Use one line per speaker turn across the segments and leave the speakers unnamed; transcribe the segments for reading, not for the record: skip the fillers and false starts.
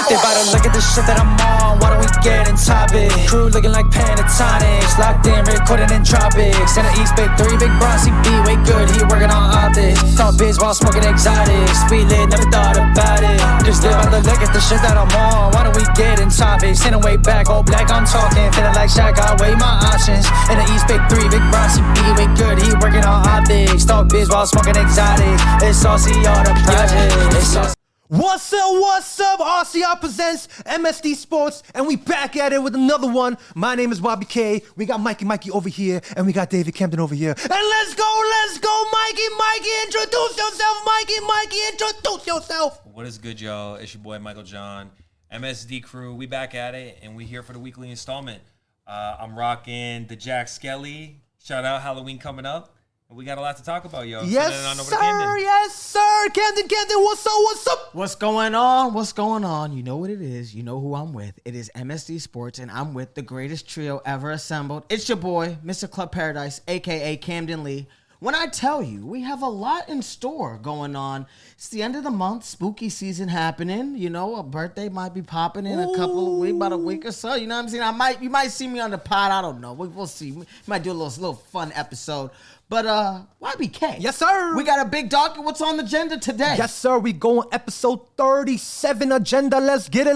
They about to look at the shit that I'm on. Why don't we get in topic? Crew looking like pentatonics. Locked in, recording in tropics. And the East Big 3, Big Bronzy B, way good, he working on optics. Thought biz while smoking exotics. Speed lit, never thought about it. Just live by the look at the shit that I'm on. Why don't we get in topics? In a way back, all black, I'm talking. Feeling like Shaq, I weigh my options. And the East Big 3, Big Bronzy B, way good, he working on optics. Thought biz while smoking exotics. It's saucy, all the projects. It's saucy.
What's up, RCR Presents MSD Sports, and we back at it with another one. My name is Bobby K. We got Mikey over here, and we got David Camden over here. And let's go, Mikey, introduce yourself, Mikey, introduce yourself.
What is good, y'all? It's your boy, Michael John. MSD crew, we back at it, and we here for the weekly installment. I'm rocking the Jack Skelly. Shout out, Halloween coming up. We got a lot to talk about, yo.
Yes, sir. Camden, what's up?
What's going on? You know what it is. You know who I'm with. It is MSD Sports, and I'm with the greatest trio ever assembled. It's your boy, Mr. Club Paradise, a.k.a. Camden Lee. When I tell you, we have a lot in store going on. It's the end of the month, spooky season happening. You know, a birthday might be popping in a couple of weeks, about a week or so. You know what I'm saying? You might see me on the pod. I don't know. We'll see. We might do a little fun episode. But YBK.
Yes, sir.
We got a big docket. What's on the agenda today?
Yes, sir. We going episode 37 agenda. Let's get it.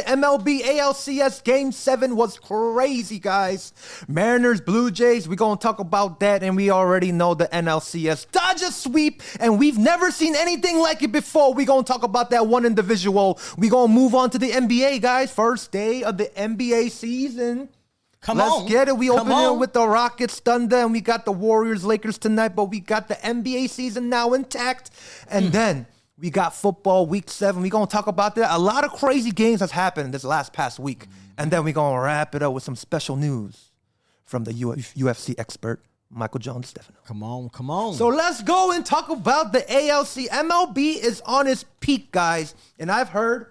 MLB ALCS Game 7 was crazy, guys. Mariners, Bluejays, we going to talk about that. And we already know the NLCS Dodgers sweep. And we've never seen anything like it before. We going to talk about that one individual. We going to move on to the NBA, guys. First day of the NBA season. Let's get it. We open it with the Rockets, Thunder, and we got the Warriors, Lakers tonight, but we got the NBA season now intact. And then we got football week 7. We're going to talk about that. A lot of crazy games has happened this past week. And then we're going to wrap it up with some special news from the UFC expert, Michael John Stefano.
Come on.
So let's go and talk about the ALC. MLB is on its peak, guys. And I've heard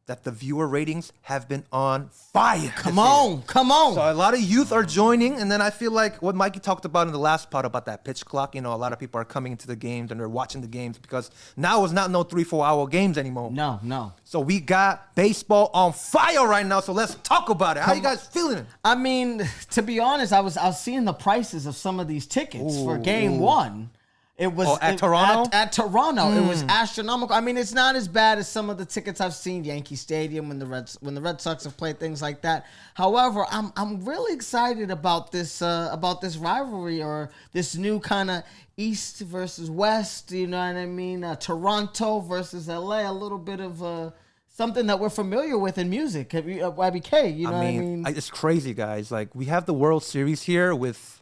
that the viewer ratings have been on fire.
Come on.
So a lot of youth are joining, and then I feel like what Mikey talked about in the last part about that pitch clock, you know, a lot of people are coming into the games and they're watching the games because now it's not no 3-4 hour games anymore.
No.
So we got baseball on fire right now, so let's talk about it. How you guys feeling?
I mean, to be honest, I was seeing the prices of some of these tickets for Game 1. It was
at Toronto?
At Toronto. It was astronomical. I mean, it's not as bad as some of the tickets I've seen Yankee Stadium when the Red Sox have played things like that. However, I'm really excited about this rivalry or this new kind of East versus West. You know what I mean? Toronto versus LA. A little bit of something that we're familiar with in music. YBK. You know what I mean?
It's crazy, guys. Like we have the World Series here with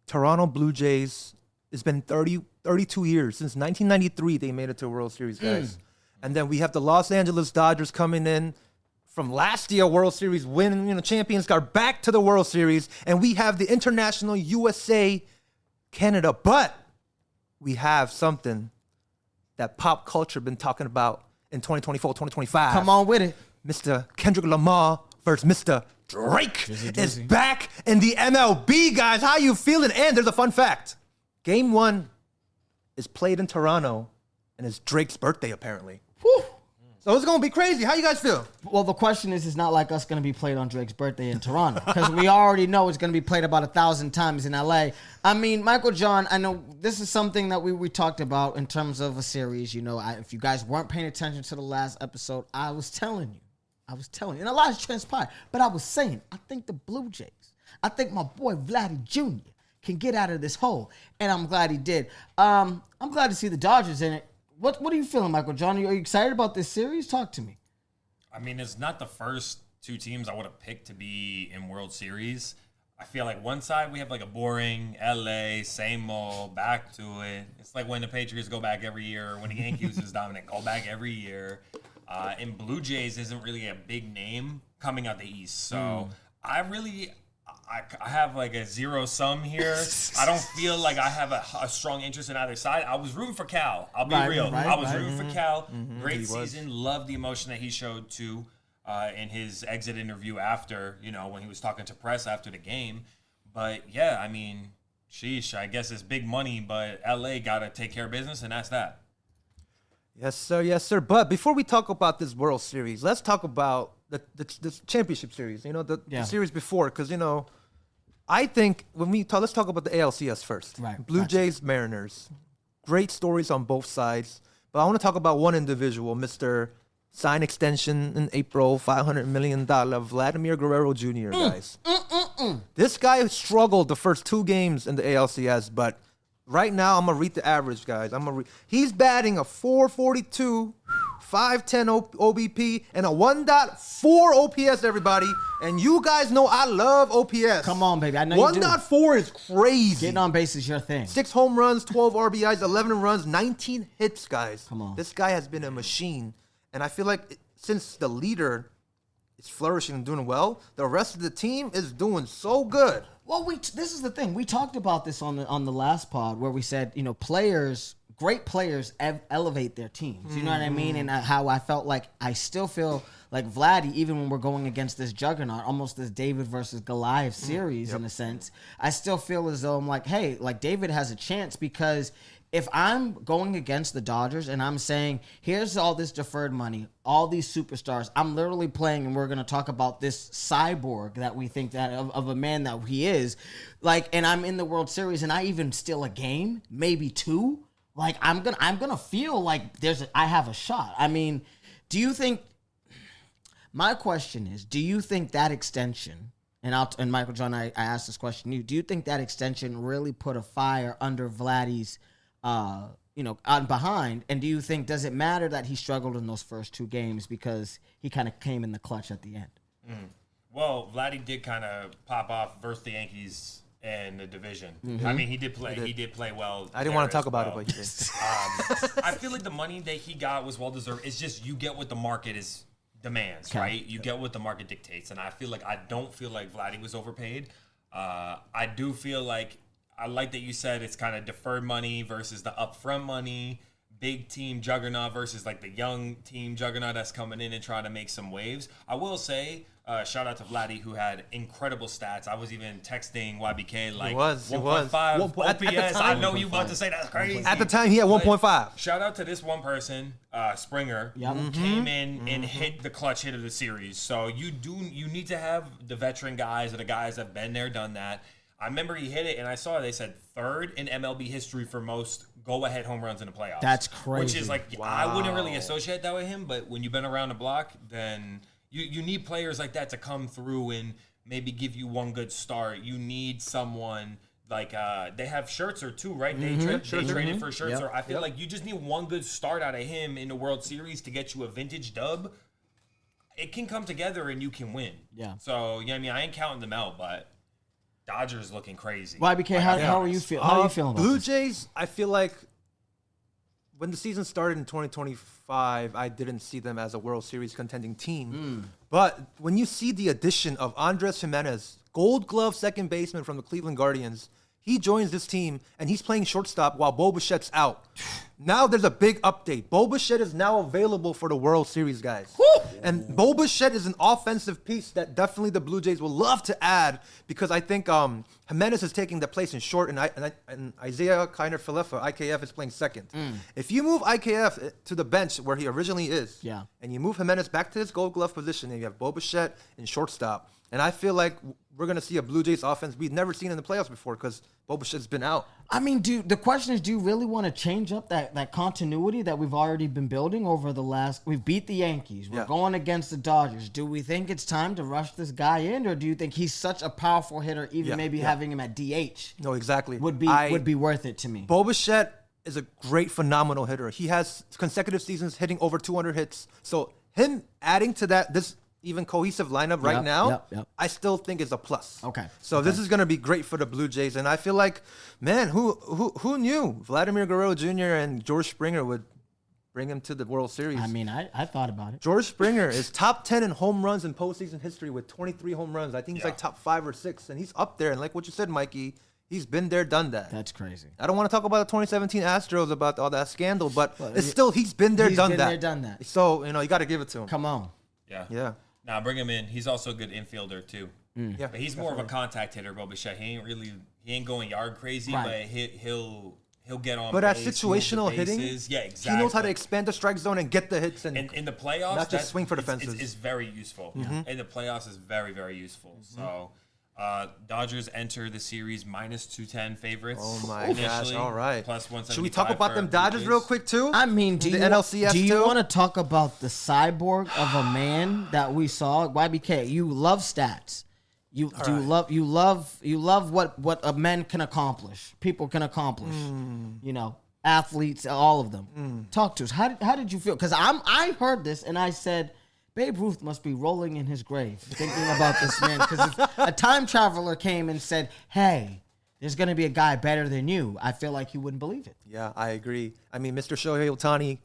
Toronto Blue Jays. It's been 32 years. Since 1993, they made it to a World Series, guys. And then we have the Los Angeles Dodgers coming in from last year World Series win, champions, got back to the World Series. And we have the international USA, Canada. But we have something that pop culture been talking about in 2024, 2025.
Come on with it.
Mr. Kendrick Lamar versus Mr. Drake is back in the MLB, guys. How you feeling? And there's a fun fact. Game 1 is played in Toronto, and it's Drake's birthday, apparently.
Whew.
So it's going to be crazy. How you guys feel?
Well, the question is, it's not like us going to be played on Drake's birthday in Toronto, because we already know it's going to be played about 1,000 times in L.A. I mean, Michael John, I know this is something that we talked about in terms of a series. You know, if you guys weren't paying attention to the last episode, I was telling you, and a lot has transpired, but I was saying, I think the Blue Jays, I think my boy Vladdy Jr., can get out of this hole, and I'm glad he did. I'm glad to see the Dodgers in it. What are you feeling, Michael John? Are you excited about this series? Talk to me.
I mean, it's not the first two teams I would have picked to be in World Series. I feel like one side we have like a boring LA, same old, back to it. It's like when the Patriots go back every year, when the Yankees is dominant, go back every year. And Blue Jays isn't really a big name coming out the East. So I have like a zero sum here. I don't feel like I have a strong interest in either side. I was rooting for Cal. I'll be real. I was rooting for Cal. Great season. Loved the emotion that he showed too in his exit interview after, when he was talking to press after the game. But yeah, I mean, sheesh, I guess it's big money, but LA got to take care of business, and that's that.
Yes, sir. Yes, sir. But before we talk about this World Series, let's talk about the championship series. The series before, because I think when let's talk about the ALCS first.
Right.
Blue Jays, Mariners. Great stories on both sides. But I want to talk about one individual, Mr. Sign extension in April, $500 million, Vladimir Guerrero Jr., guys. This guy struggled the first 2 games in the ALCS, but right now I'm going to read the average, guys. He's batting a 442, 510 OBP, and a 1.4 OPS, everybody. And you guys know I love OPS.
Come on, baby. I know you do.
1.4 is crazy.
Getting on base is your thing.
6 home runs, 12 RBIs, 11 runs, 19 hits, guys.
Come on.
This guy has been a machine. And I feel like since the leader is flourishing and doing well, the rest of the team is doing so good.
Well, this is the thing. We talked about this on the last pod where we said, great players elevate their teams. You know what I mean? And how I felt like I still feel like Vladdy, even when we're going against this juggernaut, almost this David versus Goliath series in a sense, I still feel as though I'm like, hey, like David has a chance because if I'm going against the Dodgers and I'm saying, here's all this deferred money, all these superstars, I'm literally playing, and we're going to talk about this cyborg that we think that of a man that he is, and I'm in the World Series and I even steal a game, maybe 2, I'm gonna feel like I have a shot. I mean, do you think? My question is, do you think that extension? And Michael John, I asked this question to you. Do you think that extension really put a fire under Vladdy's? On behind, and do you think, does it matter that he struggled in those first 2 games because he kind of came in the clutch at the end?
Well, Vladdy did kind of pop off versus the Yankees in the division. I mean, he did play well.
I didn't want to talk about it, but he did.
I feel like the money that he got was well deserved. It's just you get what the market demands, right? You get what the market dictates, and I don't feel like Vladdy was overpaid. I do feel like. I like that you said it's kind of deferred money versus the upfront money, big team juggernaut versus the young team juggernaut that's coming in and trying to make some waves. I will say, shout out to Vladdy, who had incredible stats. I was even texting YBK 1.5 OPS. I know you about to say that's crazy.
At the time, he had 1.5.
Shout out to this one person, Springer, who came in and hit the clutch hit of the series. So you need to have the veteran guys or the guys that have been there, done that. I remember he hit it, and I saw they said 3rd in MLB history for most go-ahead home runs in the playoffs.
That's crazy.
Which is I wouldn't really associate that with him, but when you've been around the block, then you need players like that to come through and maybe give you one good start. You need someone they have shirts or 2, right? They traded for shirts. Or I feel like you just need one good start out of him in the World Series to get you a vintage dub. It can come together, and you can win.
Yeah.
So, I ain't counting them out, but Dodgers looking crazy.
YBK, how are you feeling? How are you feeling about
Blue
this?
Jays, I feel like when the season started in 2025, I didn't see them as a World Series contending team. But when you see the addition of Andres Jimenez, Gold Glove second baseman from the Cleveland Guardians, he joins this team, and he's playing shortstop while Bo Bichette's out. Now there's a big update. Bo Bichette is now available for the World Series, guys.
Woo!
And Bo Bichette is an offensive piece that definitely the Blue Jays will love to add because I think Jimenez is taking the place in short, and Isaiah Kiner-Falefa, IKF, is playing second. If you move IKF to the bench where he originally is, and you move Jimenez back to his Gold Glove position, and you have Bo Bichette in shortstop, and I feel like we're going to see a Blue Jays offense we've never seen in the playoffs before because Bo Bichette's been out.
I mean, the question is, do you really want to change up that continuity that we've already been building over the last... We've beat the Yankees. We're going against the Dodgers. Do we think it's time to rush this guy in, or do you think he's such a powerful hitter, even maybe having him at DH?
No, exactly.
Would be worth it to me.
Bo Bichette is a great, phenomenal hitter. He has consecutive seasons hitting over 200 hits. So him adding to this even cohesive lineup right now, I still think is a plus.
Okay.
So this is going to be great for the Blue Jays. And I feel like, man, who knew Vladimir Guerrero Jr. and George Springer would bring him to the World Series?
I mean, I thought about it.
George Springer is top 10 in home runs in postseason history with 23 home runs. I think he's top 5 or 6. And he's up there. And like what you said, Mikey, he's been there, done that.
That's crazy.
I don't want to talk about the 2017 Astros about all that scandal, but it's still, he's been there, done that. So, you got to give it to him.
Come on.
Yeah. Now bring him in. He's also a good infielder too.
Yeah,
but he's more of a contact hitter, Bo Bichette. He ain't going yard crazy, but He'll get on.
But at
base, move the
situational hitting,
bases. Yeah, exactly.
he knows how to expand the strike zone and get the hits and
in the playoffs,
not just swing for the fences.
It's very useful. In the playoffs, is very, very useful. So, Dodgers enter the series minus 210 favorites.
Oh my gosh! All right.
Plus 175.
Should we talk about them Dodgers
Bluejays.
real quick too?
I mean, do
the
you
NLCS
do you
too?
want to talk about the cyborg of a man that we saw? YBK, you love stats. You love what a man can accomplish. People can accomplish. You know, athletes, all of them. Talk to us. How did you feel? Because I heard this and I said, Babe Ruth must be rolling in his grave thinking about this man. Because if a time traveler came and said, "Hey, there's going to be a guy better than you," I feel like he wouldn't believe it.
Yeah, I agree. I mean, Mr. Shohei Ohtani,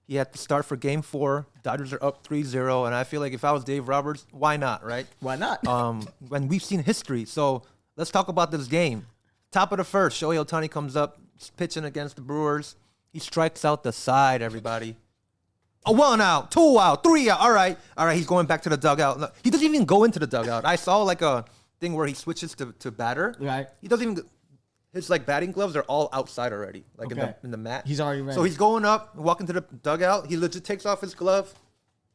he had to start for Game 4. Dodgers are up 3-0, and I feel like if I was Dave Roberts, why not, right?
Why not?
When we've seen history. So let's talk about this game. Top of the first, Shohei Ohtani comes up, pitching against the Brewers. He strikes out the side, everybody. A 1 out, 2 out, 3 out. All right, he's going back to the dugout. No, he doesn't even go into the dugout. I saw like a thing where he switches to batter.
Right.
He doesn't even... His like batting gloves are all outside already, like in the mat.
He's already ready.
So he's going up, walking to the dugout. He legit takes off his glove,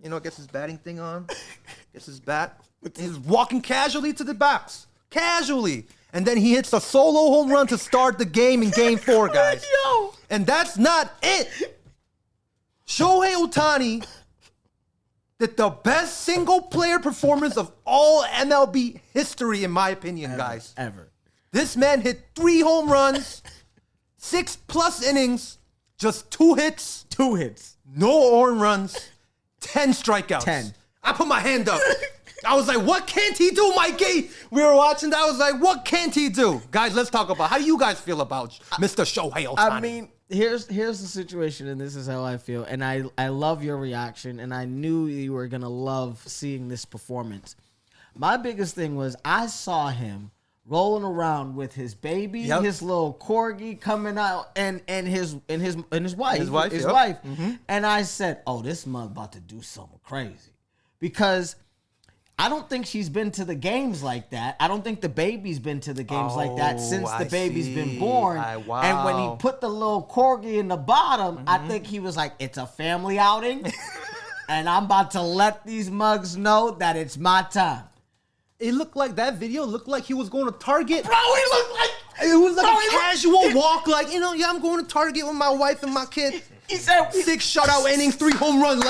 gets his batting thing on, gets his bat. He's walking casually to the box, and then he hits a solo home run to start the game in Game 4, guys.
Yo.
And that's not it. Shohei Ohtani did the best single player performance of all MLB history, in my opinion, guys.
Ever.
This man hit 3 home runs, 6+ innings, just 2 hits,
2 hits,
no earned runs, 10 strikeouts.
10.
I put my hand up. I was like, what can't he do, Mikey? We were watching that. I was like, what can't he do? Guys, let's talk about how do you guys feel about Mr. Shohei Ohtani?
I mean, here's the situation, and this is how I feel. And I love your reaction, and I knew you were going to love seeing this performance. My biggest thing was I saw him rolling around with his baby, his little corgi coming out, and his wife. His wife. And I said, "Oh, this mother about to do something crazy," because I don't think she's been to the games like that. I don't think the baby's been to the games like that since the baby's been born.
Wow.
And when he put the little corgi in the bottom, I think he was like, "It's a family outing, and I'm about to let these mugs know that it's my time."
It looked like that video looked like he was going to Target.
Bro, he looked like
it was like a casual walk, like, I'm going to Target with my wife and my kid.
He said
6 shutout innings, 3 home runs,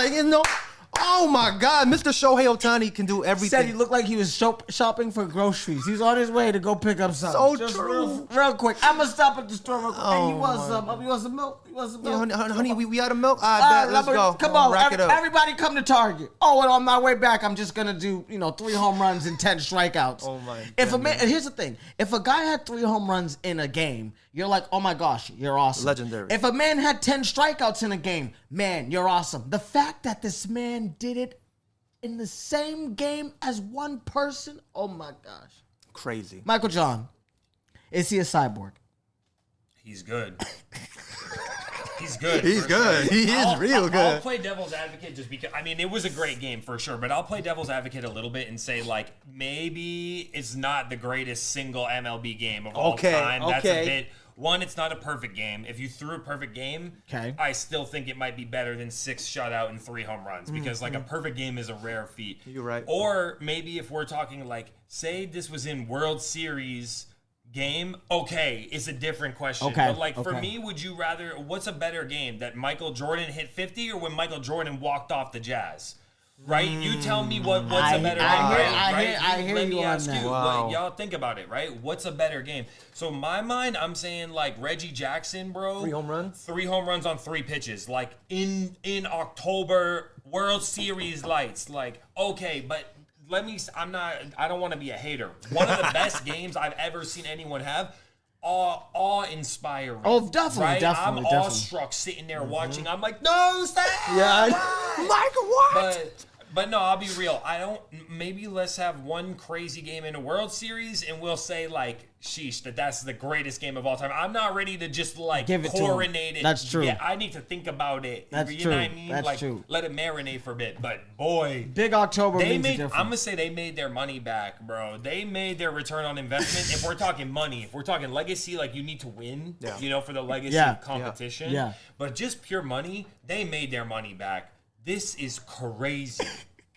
Oh my God, Mr. Shohei Ohtani can do everything.
Said he looked like he was shopping for groceries. He's on his way to go pick up something.
So true.
Real quick. I'm gonna stop at the store real quick. Hey, you want
my
some milk? You want some
Yeah,
milk?
honey, we out of milk? I bet. Let's go.
Come on,
Rack it up.
everybody come to Target. Oh, and on my way back, I'm just gonna do 3 home runs and 10 strikeouts.
Oh my
If a man, and here's the thing: if a guy had 3 home runs in a game, you're like, oh my gosh, you're awesome.
Legendary.
If a man had 10 strikeouts in a game, man, you're awesome. The fact that this man did it in the same game as one person, oh my gosh.
Crazy.
Michael John, is he a cyborg?
He's good. He's good.
He's good. He is real good.
I'll play devil's advocate just because, it was a great game for sure, but I'll play devil's advocate a little bit and say, maybe it's not the greatest single MLB game of all time. That's a bit... One, it's not a perfect game. If you threw a perfect game, I still think it might be better than 6 shutout and 3 home runs because, a perfect game is a rare feat.
You're right.
Or maybe if we're talking, say this was in World Series game, it's a different question. But, for me, would you rather, what's a better game, that Michael Jordan hit 50 or when Michael Jordan walked off the Jazz? Right? You tell me what's a better game.
I hear
Let
you
me
on
ask
that.
you.
Wow.
Y'all think about it, right? What's a better game? So in my mind, I'm saying Reggie Jackson, bro.
3 home runs?
3 home runs on 3 pitches. In October, World Series lights. But I don't want to be a hater. One of the best games I've ever seen anyone have. Awe-inspiring.
Oh, definitely,
right?
definitely.
I'm awestruck sitting there watching. I'm like, no, stop!
Yeah.
Michael, what? But no, I'll be real. Maybe let's have one crazy game in a World Series, and we'll say, sheesh, that's the greatest game of all time. I'm not ready to just like
Give it to him.
coronate it.
That's true.
Yeah, I need to think about it.
That's
you
true.
know what I mean?
That's
like,
true.
let it marinate for a bit. But boy,
Big October
they
means
made.
different.
I'm gonna say they made their money back, bro. They made their return on investment. If we're talking money, if we're talking legacy, like you need to win, you know, for the legacy
Yeah.
of competition.
Yeah.
But just pure money, they made their money back. This is crazy.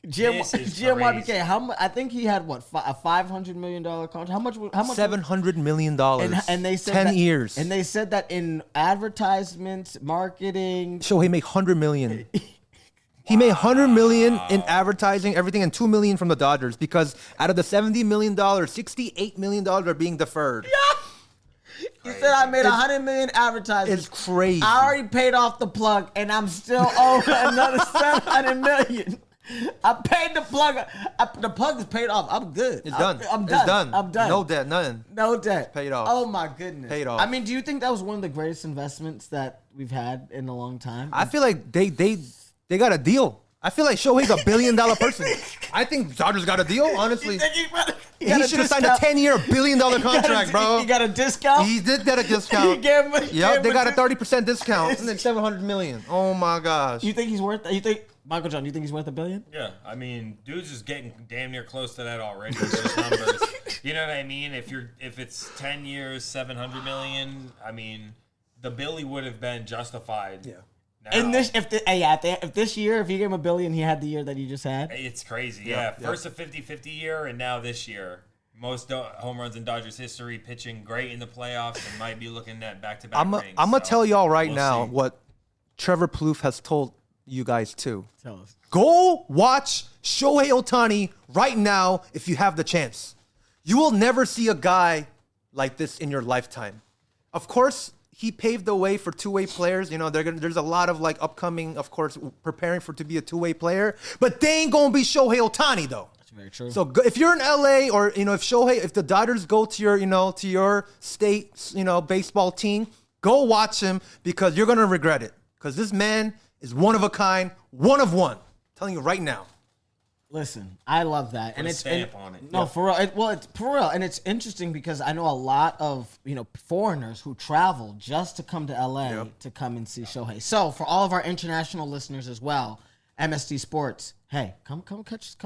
GMYBK, how much? I think he had what a $500 million contract. How much?
$700 million.
And they said
10
that,
years.
And they said that in advertisements, marketing.
Shohei made $100 million. He made $100 million in advertising, everything, and $2 million from the Dodgers because out of the $70 million, $68 million are being deferred.
He said I made $100 million advertising.
It's crazy.
I already paid off the plug, and I'm still owed another $700 million. I paid the plug. The plug is paid off. I'm good.
It's done.
I'm done.
It's done.
I'm done.
No debt, nothing.
No debt.
Paid off.
Oh my goodness.
Paid off.
I mean, do you think that was one of the greatest investments that we've had in a long time?
I feel like they got a deal. I feel like Shohei's a $1 billion person. I think Dodgers got a deal, honestly. He should have signed a 10-year, $1 billion contract, bro.
He got a discount?
He did get a discount.
He gave him
Yep, they got a
discount.
30% discount. And then $700 million. Oh my gosh.
You think he's worth? You think Michael John? You think he's worth $1 billion?
Yeah, I mean, dude's just getting damn near close to that already. Those numbers, you know what I mean? If it's 10 years, 700 million, I mean, the Billy would have been justified.
Yeah.
Now.
And if this year, if you gave him $1 billion, he had the year that you just had.
It's crazy. Yeah, first a 50-50 year, and now this year. Most home runs in Dodgers history, pitching great in the playoffs, and might be looking at back-to-back rings.
I'm going to tell y'all right
we'll
now
see.
what Trevor Plouffe has told you guys too.
Tell us.
Go watch Shohei Ohtani right now if you have the chance. You will never see a guy like this in your lifetime. Of course, he paved the way for two-way players. You know, there's a lot of like upcoming, of course, preparing for to be a two-way player. But they ain't gonna be Shohei Ohtani though.
That's very true.
So if you're in LA or if the Dodgers go to your state baseball team, go watch him because you're gonna regret it. Because this man is one of a kind, one of one. I'm telling you right now.
Listen, I love that, and
a
it's
stamp on it.
No, for real. It's for real, and it's interesting because I know a lot of foreigners who travel just to come to LA to come and see Shohei. So for all of our international listeners as well, MSD Sports, hey, come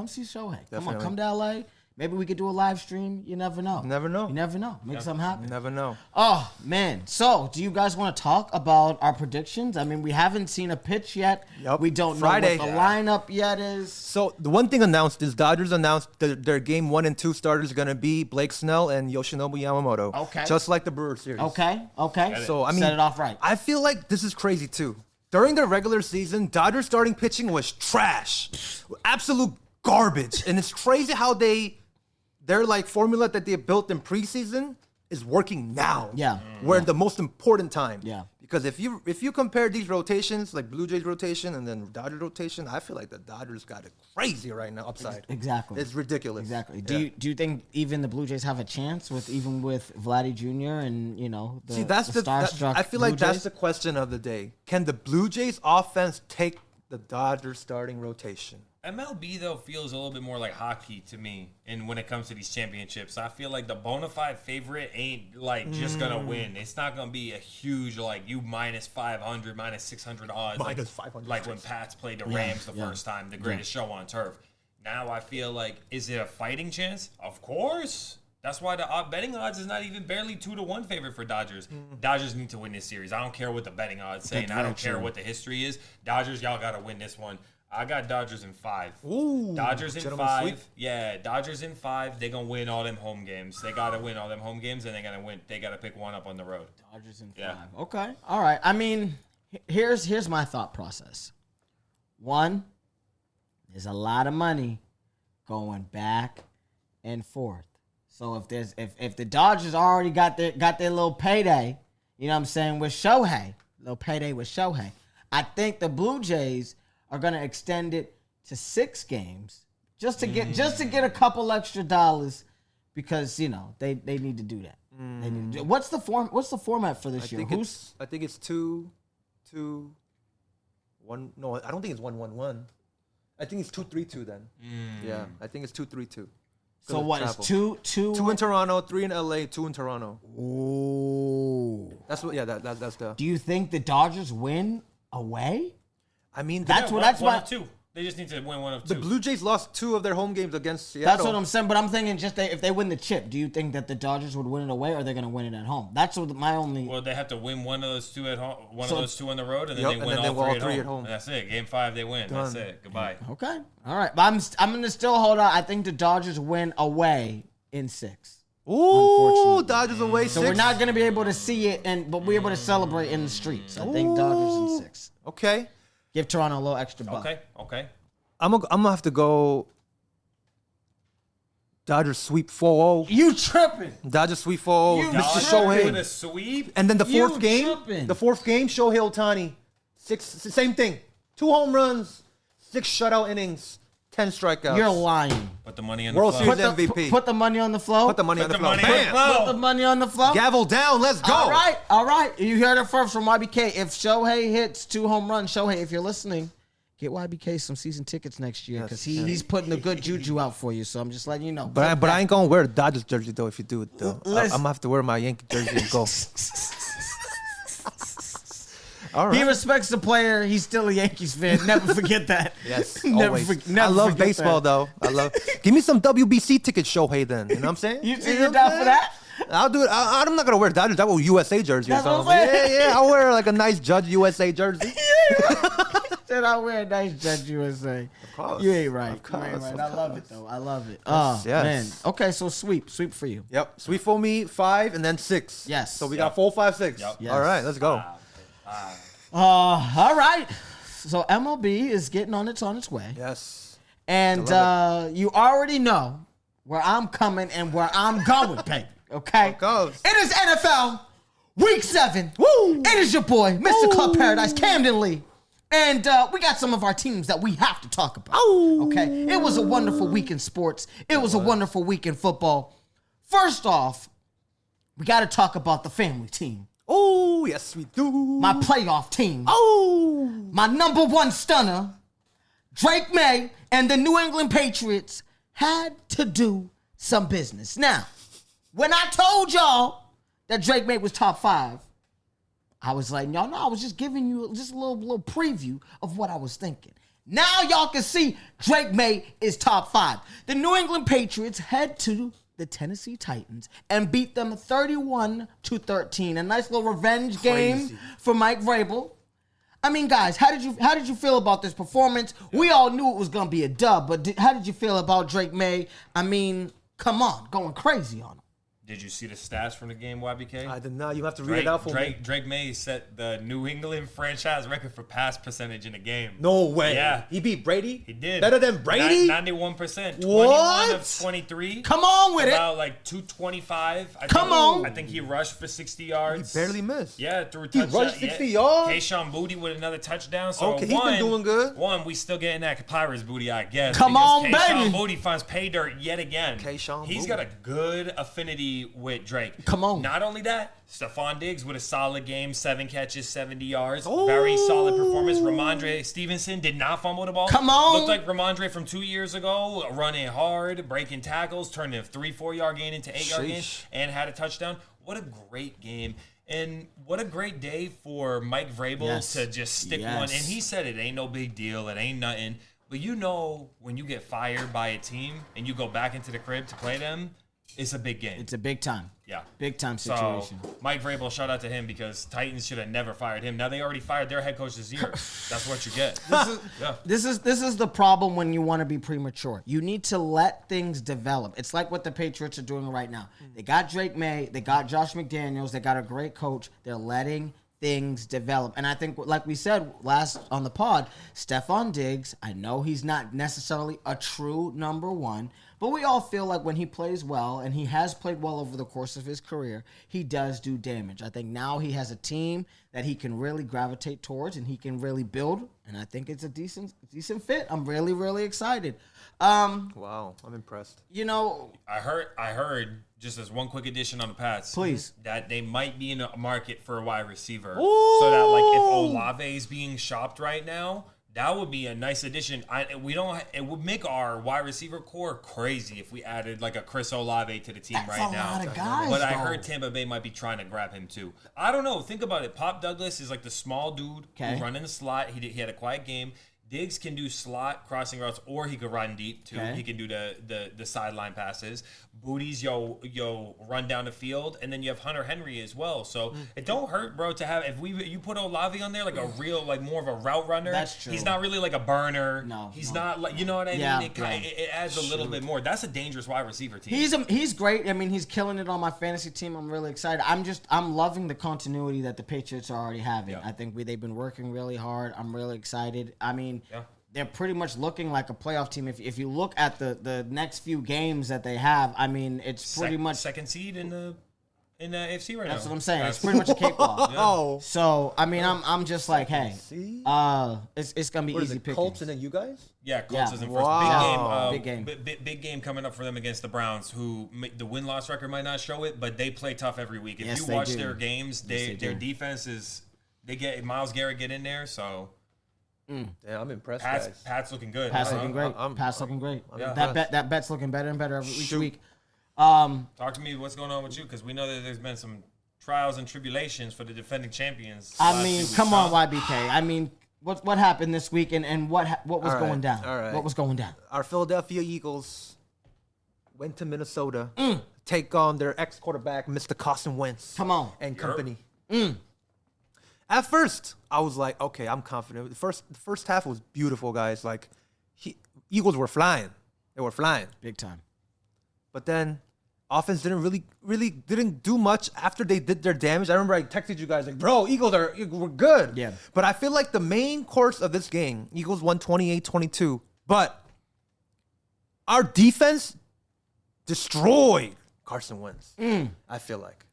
see Shohei. Come on, come to LA. Maybe we could do a live stream. You never know.
Never know.
You never know. Make something happen.
You never know.
Oh, man. So, do you guys want to talk about our predictions? I mean, we haven't seen a pitch yet.
Yep.
We don't
Friday.
know what the lineup yet is.
So the one thing announced is Dodgers announced that their game 1 and 2 starters are going to be Blake Snell and Yoshinobu Yamamoto.
Okay.
Just like the Brewers series.
Okay.
So, I mean,
set it off right.
I feel like this is crazy too. During the regular season, Dodgers starting pitching was trash. Absolute garbage. And it's crazy how their like formula that they built in preseason is working now.
Yeah.
We're in the most important time.
Yeah.
Because if you compare these rotations, like Blue Jays rotation and then Dodgers rotation, I feel like the Dodgers got it crazy right now upside.
Exactly.
It's ridiculous.
Exactly.
Yeah.
Do you think even the Blue Jays have a chance with Vladdy Jr. and the
See, that's the
starstruck
I feel
Blue
like that's
Jays?
the question of the day. Can the Blue Jays offense take the Dodgers starting rotation?
MLB though feels a little bit more like hockey to me, and when it comes to these championships, I feel like the bona fide favorite ain't like just gonna win. It's not gonna be a huge like you minus 500, minus 600 odds,
Minus
like
500.
like when Pats played the Rams the first time, the greatest show on turf. Now I feel like, is it a fighting chance? Of course. That's why the betting odds is not even barely 2-1 favorite for Dodgers. Dodgers need to win this series. I don't care what the betting odds say, and I don't care what the history is. Dodgers, y'all gotta win this one. I got Dodgers in 5.
Ooh,
Dodgers in
gentleman
5.
sweep.
Yeah, Dodgers in 5. They gonna win all them home games. They gotta win all them home games, and they gotta win. They gotta pick one up on the road.
Dodgers in 5.
Yeah.
Okay. All right. I mean, here's my thought process. One, there's a lot of money going back and forth. So if the Dodgers already got their little payday, you know what I'm saying, with Shohei, little payday with Shohei, I think the Blue Jays are gonna extend it to 6 games just to get a couple extra dollars because they need to do that. They need to do, what's the format for this year?
I think it's 2-1. No, I don't think it's 1-1-1. I think it's 2-3-2 then. Yeah, I think it's 2-3-2.
So what is
travel.
two?
2 in Toronto, 3 in LA, 2 in Toronto.
Ooh.
That's what. Yeah, that's the.
Do you think the Dodgers win away?
I mean,
That's
one
why-
of two. They just need to win one of
the
two.
Blue Jays lost 2 of their home games against Seattle.
That's what I'm saying. But I'm thinking if they win the chip, do you think that the Dodgers would win it away, or they're going to win it at home? That's what my only.
Well, they have to win one of those two at home, one
So-
of those two on the road, and then
Yep,
they
and
win
then they
all
win
three at home. And that's it. Game 5, they win. That's
Done.
it. Goodbye.
Okay. All right. But I'm going to still hold out. I think the Dodgers win away in 6.
Ooh,
Unfortunately.
Dodgers away 6.
So we're not going to be able to see it, but we're able to celebrate in the streets. I think Dodgers in 6.
Okay.
Give Toronto a little extra buck.
Okay.
I'm gonna have to go. Dodgers sweep 4-0.
You tripping?
Dodgers sweep 4-0.
You
Mr.
tripping.
With a
Shohei.
sweep.
And then the
You
fourth game.
tripping.
The fourth game, Shohei Ohtani. 6, same thing. 2 home runs, 6 shutout innings, 10 strikeouts.
You're lying.
Put the money on the
World
floor.
Series MVP.
Put the money on the flow.
Put the money on the floor.
money on the
Bam.
floor.
Put the money on the flow.
Gavel down. Let's go.
All right. You heard it first from YBK. If Shohei hits 2 home runs, Shohei, if you're listening, get YBK some season tickets next year because he's putting the good juju out for you. So I'm just letting you know.
But I ain't gonna wear the Dodgers jersey though. If you do it though, I'm
Listen.
gonna have to wear my Yankee jersey and go. All
He
right.
respects the player. He's still a Yankees fan. Never forget that.
Yes,
Never
always.
never
I love
forget
baseball
that.
though. Give me some WBC tickets, Shohei. Then you know what I'm saying.
You
know
you're
what I'm
down
saying?
for that?
I'll do it. I'm not gonna wear Dodgers. I will USA jersey
That's
or
what I'm
something.
saying.
Yeah. I'll wear like a nice Judge USA jersey.
Said I wear a nice Judge USA. Of
course.
You ain't right.
Of course,
You ain't right.
of
I love
course.
it though. I love it. Oh
yes.
man. Okay, so sweep for you.
Yep. Sweet for me 5 and then 6.
Yes.
So we got 4, 5, 6.
Yep.
Yes.
All right. Let's go.
All right. So MLB is getting on its way.
Yes.
And
I
you already know where I'm coming and where I'm going, baby. Okay?
Of course.
It is NFL Week 7.
Woo!
It is your boy, Mr.
Woo!
Club Paradise, Camden Lee. And we got some of our teams that we have to talk about. Okay? It was a wonderful week in sports. It was a wonderful week in football. First off, we got to talk about the family team.
Oh, yes, we do.
My playoff team.
Oh.
My number 1 stunner, Drake May, and the New England Patriots had to do some business. Now, when I told y'all that Drake May was top 5, I was like, y'all know I was just giving you just a little preview of what I was thinking. Now y'all can see Drake May is top 5. The New England Patriots head to the Tennessee Titans and beat them 31-13. A nice little revenge game for Mike Vrabel. I mean, guys, how did you feel about this performance? We all knew it was gonna be a dub, but how did you feel about Drake May? I mean, come on, going crazy on him.
Did you see the stats from the game, YBK?
I did not. You have to read it out for me.
Drake May set the New England franchise record for pass percentage in a game.
No way.
Yeah.
He beat Brady?
He did.
Better than Brady?
91%. 21
What?
of 23.
Come on with it.
About like 225.
Come on.
I think he rushed for 60 yards.
He barely missed.
Yeah, through
He
touchdown.
rushed 60 yards?
Kayshawn Booty with another touchdown. So
Okay, he's been doing good.
One, we still getting that Papyrus Booty, I guess.
Come
because
on,
Kayshawn
baby.
Booty finds pay dirt yet again.
Kayshawn
He's
Booty.
got a good affinity with Drake.
Come on.
Not only that, Stephon Diggs with a solid game, 7 catches, 70 yards.
Ooh.
Very solid performance. Ramondre Stevenson did not fumble the ball.
Come on.
Looked like Ramondre from 2 years ago, running hard, breaking tackles, turned a 3-4 yard gain into 8 yard gain,
Sheesh.
and had a touchdown. What a great game. And what a great day for Mike Vrabel
Yes.
to just stick
Yes.
one. And he said it ain't no big deal. It ain't nothing. But you know when you get fired by a team and you go back into the crib to play them, it's a big game.
It's a big time.
Yeah.
Big time
So,
situation.
Mike Vrabel, shout out to him because Titans should have never fired him. Now they already fired their head coach this year. That's what you get. Yeah.
This is the problem when you want to be premature. You need to let things develop. It's like what the Patriots are doing right now. They got Drake May, they got Josh McDaniels, they got a great coach. They're letting things develop. And I think, like we said last on the pod, Stephon Diggs, I know he's not necessarily a true number 1, but we all feel like when he plays well, and he has played well over the course of his career, he does do damage. I think now he has a team that he can really gravitate towards and he can really build, and I think it's a decent fit. I'm really, really excited.
Wow, I'm impressed.
You know,
I heard, just as one quick addition on the Pats,
Please.
that they might be in a market for a wide receiver.
Ooh.
So that, like, if Olave is being shopped right now, That would be a nice addition. It would make our wide receiver core crazy if we added like a Chris Olave to the team
That's
right
a
now.
lot of guys,
But I
though.
heard Tampa Bay might be trying to grab him too. I don't know. Think about it. Pop Douglas is like the small dude who run in the slot. He had a quiet game. Diggs can do slot crossing routes, or he could run deep too.
Okay.
He can do the sideline passes. Booties, yo, run down the field, and then you have Hunter Henry as well. So it don't hurt, bro, to have you put Olave on there like a real like more of a route runner.
That's true.
He's not really like a burner.
No,
he's not like, you know what I
Yeah,
mean.
yeah.
It adds a little bit more. That's a dangerous wide receiver team.
He's great. I mean, he's killing it on my fantasy team. I'm really excited. I'm loving the continuity that the Patriots are already having.
Yeah.
I think they've been working really hard. I'm really excited. I mean,
Yeah.
they're pretty much looking like a playoff team. If you look at the next few games that they have, I mean, it's pretty much
second seed in the AFC right now.
that's what I'm saying. It's pretty much a cakewalk.
Oh,
So I mean, I'm just like, hey,
see?
it's gonna be
What is
easy
it,
pickings.
Colts and then you guys?
Yeah, Colts
Yeah.
is in first.
Wow.
Big
Big
game. Big game coming up for them against the Browns, who the win-loss record might not show it, but they play tough every week. If
Yes,
you
they
watch
do.
their games,
Yes, they
their
do.
defense is they get Myles Garrett get in there, so
Yeah, I'm impressed, guys.
Pat's looking good.
Pat's
huh?
looking great.
I'm-
Pat's looking great.
Yeah.
That bet's looking better and better each
Shoot.
week.
Talk to me. What's going on with you? Because we know that there's been some trials and tribulations for the defending champions.
I
last
mean,
few weeks,
come on,
huh?
YBK. I mean, what happened this week and what was
All right,
going down?
all right.
What was going down?
Our Philadelphia Eagles went to Minnesota, take on their ex-quarterback, Mr. Carson Wentz.
Come on.
And company. At first, I was like, okay, I'm confident. The first half was beautiful, guys. Like, Eagles were flying. They were flying.
Big time.
But then offense didn't really didn't do much after they did their damage. I remember I texted you guys like, bro, we're good.
Yeah.
But I feel like the main course of this game, Eagles won 28-22. But our defense destroyed Carson Wentz. I feel like.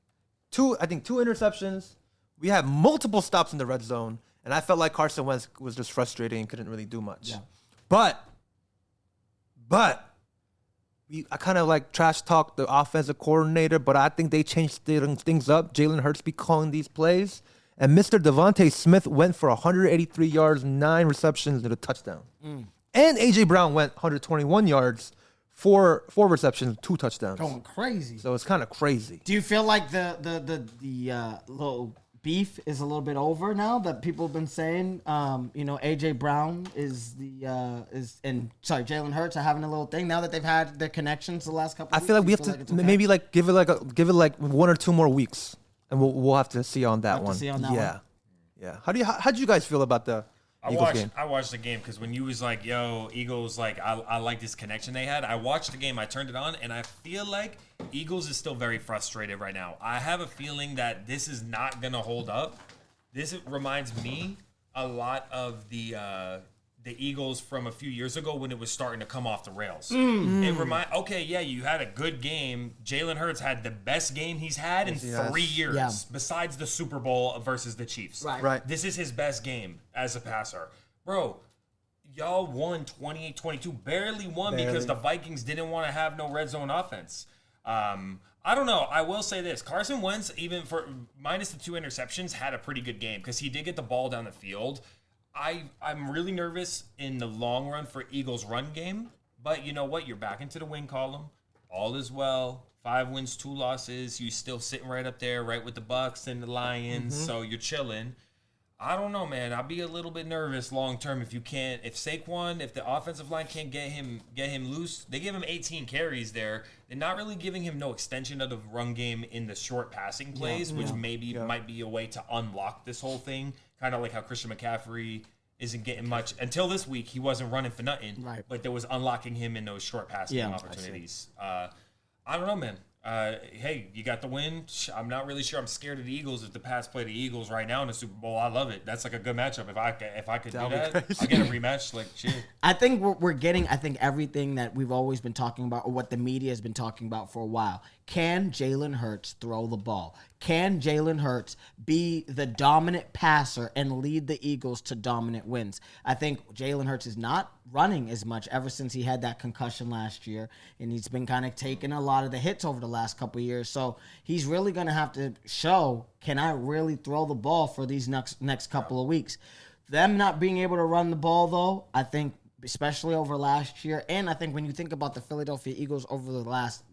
Two interceptions. We had multiple stops in the red zone. And I felt like Carson Wentz was just frustrated and couldn't really do much.
Yeah.
But I kind of like trash talk the offensive coordinator, but I think they changed things up. Jalen Hurts be calling these plays. And Mr. Devontae Smith went for 183 yards, 9 receptions, and a touchdown. And A.J. Brown went 121 yards, 4 receptions, 2 touchdowns.
Going crazy.
So it's kind of crazy.
Do you feel like the little beef is a little bit over now that people have been saying? AJ Brown Jalen Hurts are having a little thing now that they've had their connections the last couple.
I feel like we have to maybe like give it like 1 or 2 more weeks, and we'll have to see on that one. Yeah. How did you guys feel about the Eagles game?
I watched the game because when you was like, yo, Eagles, like, I like this connection they had. I watched the game. I turned it on, and I feel like Eagles is still very frustrated right now. I have a feeling that this is not going to hold up. This reminds me a lot of the Eagles from a few years ago when it was starting to come off the rails. You had a good game. Jalen Hurts had the best game he's had in 3 years, besides the Super Bowl versus the Chiefs.
Right.
This is his best game as a passer. Bro, y'all won 28-22. Barely won because the Vikings didn't want to have no red zone offense. I don't know. I will say this. Carson Wentz, even for minus the 2 interceptions, had a pretty good game because he did get the ball down the field. I'm really nervous in the long run for Eagles' run game, but you know what? You're back into the win column. All is well. 5 wins, 2 losses. You're still sitting right up there, right with the Bucks and the Lions, so you're chilling. I don't know, man. I'll be a little bit nervous long term if Saquon, if the offensive line can't get him loose. They give him 18 carries there. They're not really giving him no extension of the run game in the short passing plays, which might be a way to unlock this whole thing. Kind of like how Christian McCaffrey isn't getting much until this week. He wasn't running for nothing,
right?
But there was unlocking him in those short passing opportunities. I don't know, man. Hey, you got the win. I'm not really sure I'm scared of the Eagles if the Pats play the Eagles right now in the Super Bowl. I love it. That's like a good matchup. If I could do that, I'll get a rematch. Like, shit.
I think we're getting, everything that we've always been talking about, or what the media has been talking about for a while. Can Jalen Hurts throw the ball? Can Jalen Hurts be the dominant passer and lead the Eagles to dominant wins? I think Jalen Hurts is not running as much ever since he had that concussion last year, and he's been kind of taking a lot of the hits over the last couple of years. So he's really going to have to show, can I really throw the ball for these next couple of weeks? Them not being able to run the ball, though, I think, especially over last year, and I think when you think about the Philadelphia Eagles over the last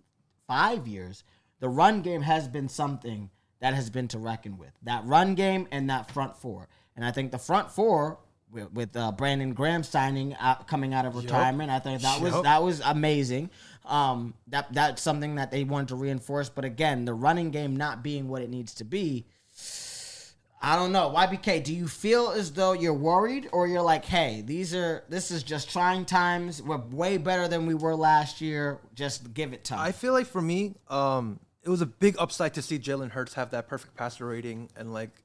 5 years, the run game has been something that has been to reckon with. That run game and that front four. And I think the front four, with Brandon Graham coming out of retirement, I think that was amazing. That's something that they wanted to reinforce. But again, the running game not being what it needs to be, I don't know. YBK, do you feel as though you're worried, or you're like, hey, this is just trying times. We're way better than we were last year. Just give it time.
I feel like for me, it was a big upside to see Jalen Hurts have that perfect passer rating and like